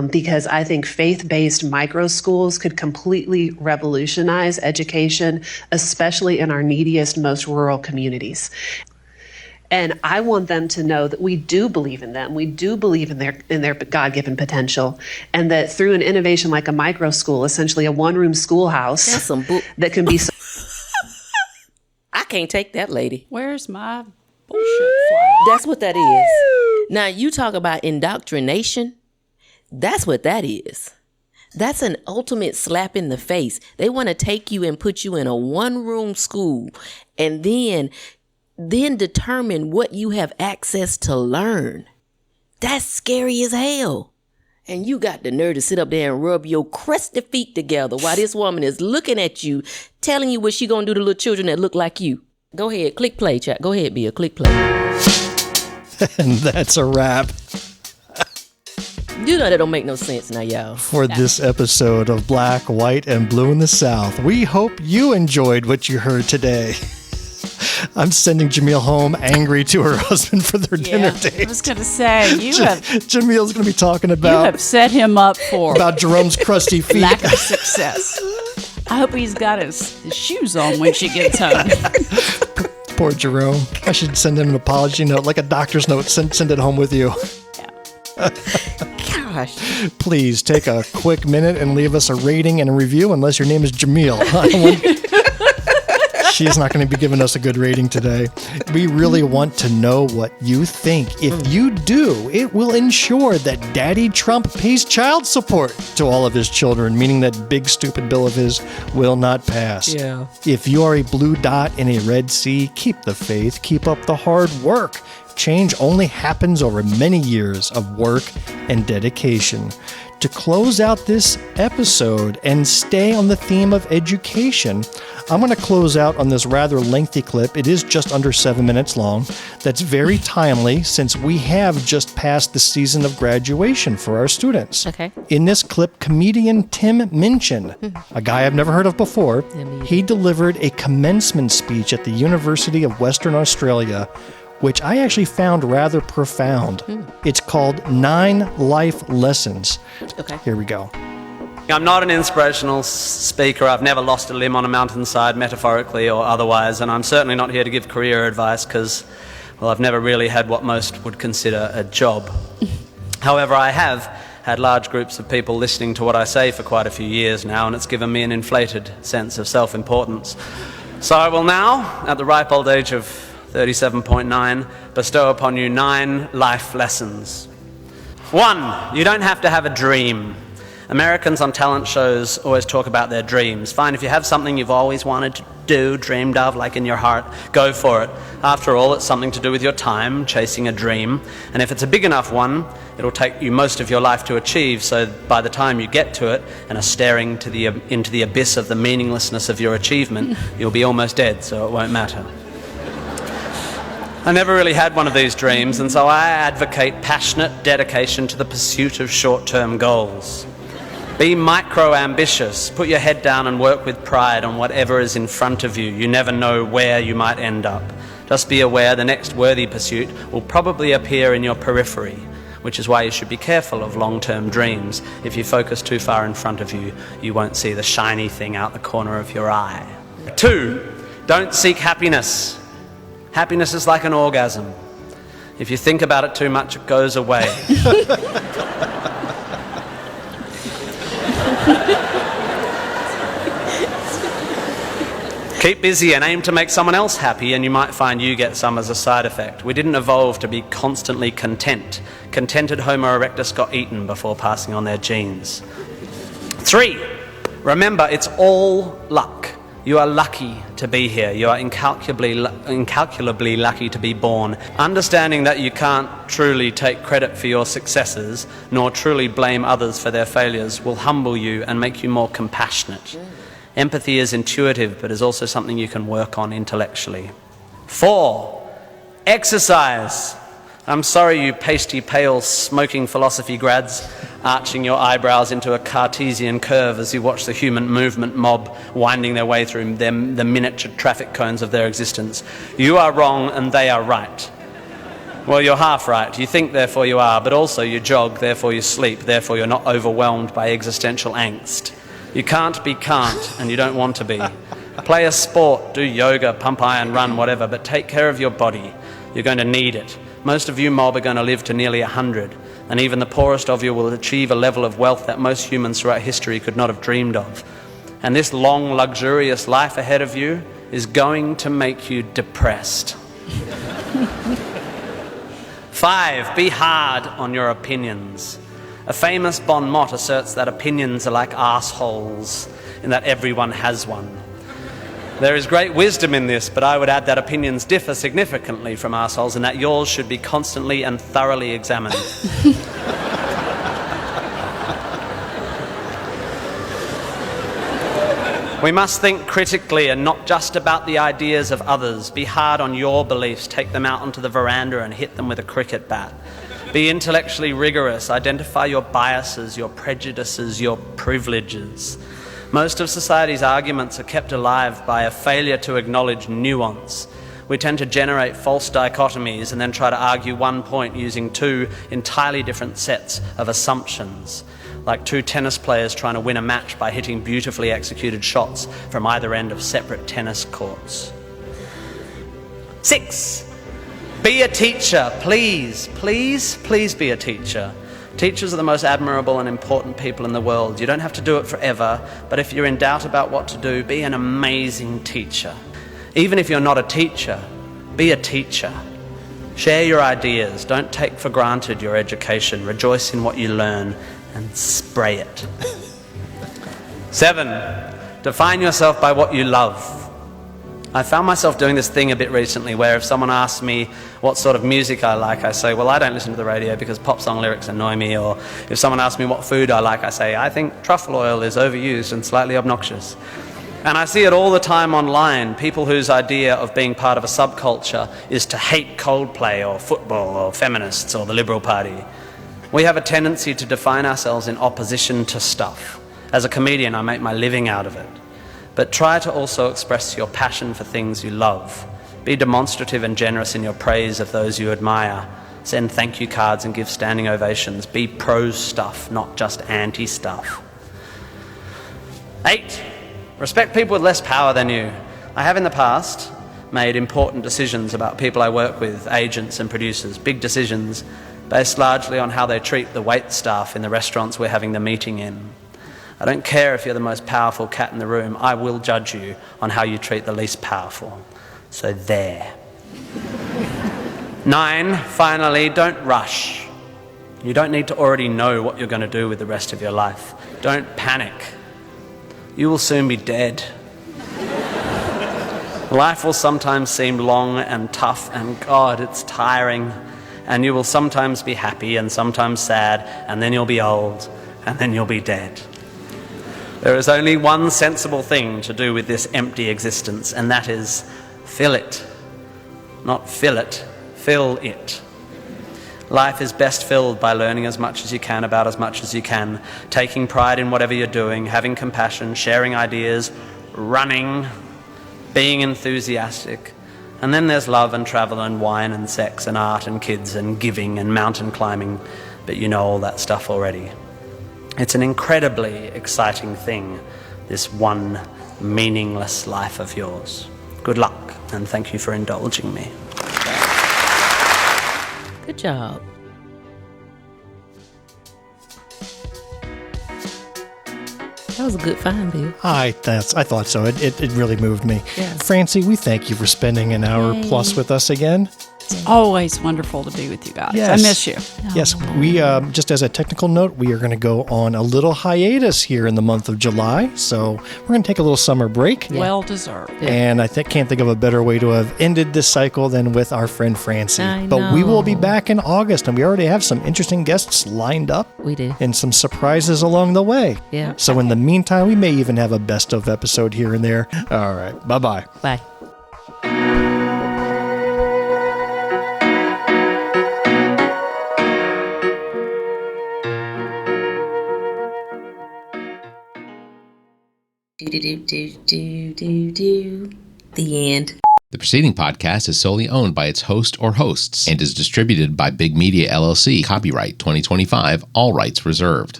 because I think faith-based micro schools could completely revolutionize education, especially in our neediest, most rural communities. And I want them to know that we do believe in them. We do believe in their God-given potential, and that through an innovation like a micro school, essentially a one-room schoolhouse, that can be. I can't take that, lady. Where's my bullshit flag? That's what that is. Now you talk about indoctrination. That's what that is. That's an ultimate slap in the face. They want to take you and put you in a one-room school, and then determine what you have access to learn. That's scary as hell. And you got the nerve to sit up there and rub your crusty feet together while this woman is looking at you, telling you what she gonna do to little children that look like you. Go ahead, click play, chat. Go ahead, Bill, click play. And that's a wrap. You know that don't make no sense now, y'all. For this episode of Black, White, and Blue in the South. We hope you enjoyed what you heard today. I'm sending Jumelle home angry to her husband for their dinner date. I was going to say, Jamelle's going to be talking about. You have set him up for about Jerome's crusty feet. Lack of success. I hope he's got his shoes on when she gets home. Poor Jerome. I should send him an apology note, like a doctor's note. Send it home with you. Gosh. Please take a quick minute and leave us a rating and a review, unless your name is Jumelle. She's not going to be giving us a good rating today. We really want to know what you think. If you do, it will ensure that Daddy Trump pays child support to all of his children, meaning that big stupid bill of his will not pass. Yeah. If you are a blue dot in a red sea, keep the faith, keep up the hard work. Change only happens over many years of work and dedication. To close out this episode and stay on the theme of education, I'm going to close out on this rather lengthy clip. It is just under 7 minutes long. That's very timely since we have just passed the season of graduation for our students. Okay. In this clip, comedian Tim Minchin, a guy I've never heard of before, he delivered a commencement speech at the University of Western Australia, which I actually found rather profound. It's called 9 Life Lessons. Okay. Here we go. I'm not an inspirational speaker. I've never lost a limb on a mountainside, metaphorically or otherwise, and I'm certainly not here to give career advice because, well, I've never really had what most would consider a job. However, I have had large groups of people listening to what I say for quite a few years now, and it's given me an inflated sense of self-importance. So I will now, at the ripe old age of 37.9, bestow upon you 9 life lessons. 1, you don't have to have a dream. Americans on talent shows always talk about their dreams. Fine, if you have something you've always wanted to do, dreamed of, like in your heart, go for it. After all, it's something to do with your time, chasing a dream. And if it's a big enough one, it'll take you most of your life to achieve, so by the time you get to it and are staring into the abyss of the meaninglessness of your achievement, you'll be almost dead, so it won't matter. I never really had one of these dreams, and so I advocate passionate dedication to the pursuit of short-term goals. Be micro-ambitious. Put your head down and work with pride on whatever is in front of you. You never know where you might end up. Just be aware the next worthy pursuit will probably appear in your periphery, which is why you should be careful of long-term dreams. If you focus too far in front of you, you won't see the shiny thing out the corner of your eye. 2, don't seek happiness. Happiness is like an orgasm. If you think about it too much, it goes away. Keep busy and aim to make someone else happy, and you might find you get some as a side effect. We didn't evolve to be constantly content. Contented Homo erectus got eaten before passing on their genes. 3, remember, it's all luck. You are lucky to be here. You are incalculably lucky to be born. Understanding that you can't truly take credit for your successes, nor truly blame others for their failures, will humble you and make you more compassionate. Empathy is intuitive, but is also something you can work on intellectually. 4, exercise. I'm sorry, you pasty, pale, smoking philosophy grads, arching your eyebrows into a Cartesian curve as you watch the human movement mob winding their way through the miniature traffic cones of their existence. You are wrong and they are right. Well, you're half right. You think, therefore you are, but also you jog, therefore you sleep, therefore you're not overwhelmed by existential angst. You can't be can't, and you don't want to be. Play a sport, do yoga, pump iron, run, whatever, but take care of your body. You're going to need it. Most of you mob are going to live to nearly 100, and even the poorest of you will achieve a level of wealth that most humans throughout history could not have dreamed of. And this long, luxurious life ahead of you is going to make you depressed. 5, be hard on your opinions. A famous bon mot asserts that opinions are like arseholes, in that everyone has one. There is great wisdom in this, but I would add that opinions differ significantly from arseholes, and that yours should be constantly and thoroughly examined. We must think critically and not just about the ideas of others. Be hard on your beliefs. Take them out onto the veranda and hit them with a cricket bat. Be intellectually rigorous. Identify your biases, your prejudices, your privileges. Most of society's arguments are kept alive by a failure to acknowledge nuance. We tend to generate false dichotomies and then try to argue one point using 2 entirely different sets of assumptions, like 2 tennis players trying to win a match by hitting beautifully executed shots from either end of separate tennis courts. 6, be a teacher. Please, please, please be a teacher. Teachers are the most admirable and important people in the world. You don't have to do it forever, but if you're in doubt about what to do, be an amazing teacher. Even if you're not a teacher, be a teacher. Share your ideas. Don't take for granted your education. Rejoice in what you learn and spray it. 7, define yourself by what you love. I found myself doing this thing a bit recently where if someone asks me what sort of music I like, I say, well, I don't listen to the radio because pop song lyrics annoy me. Or if someone asks me what food I like, I say, I think truffle oil is overused and slightly obnoxious. And I see it all the time online, people whose idea of being part of a subculture is to hate Coldplay or football or feminists or the Liberal Party. We have a tendency to define ourselves in opposition to stuff. As a comedian, I make my living out of it. But try to also express your passion for things you love. Be demonstrative and generous in your praise of those you admire. Send thank you cards and give standing ovations. Be pro stuff, not just anti stuff. 8, respect people with less power than you. I have in the past made important decisions about people I work with, agents and producers, big decisions based largely on how they treat the wait staff in the restaurants we're having the meeting in. I don't care if you're the most powerful cat in the room, I will judge you on how you treat the least powerful. So there. 9, finally, don't rush. You don't need to already know what you're going to do with the rest of your life. Don't panic. You will soon be dead. Life will sometimes seem long and tough, and God, it's tiring. And you will sometimes be happy and sometimes sad, and then you'll be old, and then you'll be dead. There is only one sensible thing to do with this empty existence, and that is fill it. Not fill it, fill it. Life is best filled by learning as much as you can about as much as you can, taking pride in whatever you're doing, having compassion, sharing ideas, running, being enthusiastic. And then there's love and travel and wine and sex and art and kids and giving and mountain climbing, but you know all that stuff already. It's an incredibly exciting thing, this one meaningless life of yours. Good luck, and thank you for indulging me. Good job. That was a good find, Bill. I thought so. It really moved me. Yes. Francie, we thank you for spending an hour plus with us again. It's always wonderful to be with you guys. Yes. I miss you. Yes, we just as a technical note, we are going to go on a little hiatus here in the month of July. So we're going to take a little summer break. Yeah. Well deserved. And I can't think of a better way to have ended this cycle than with our friend Francie. But we will be back in August, and we already have some interesting guests lined up. We do. And some surprises along the way. Yeah. So in the meantime, we may even have a best of episode here and there. All right. Bye-bye. Bye. The end. The preceding podcast is solely owned by its host or hosts and is distributed by Big Media LLC. Copyright 2025. All rights reserved.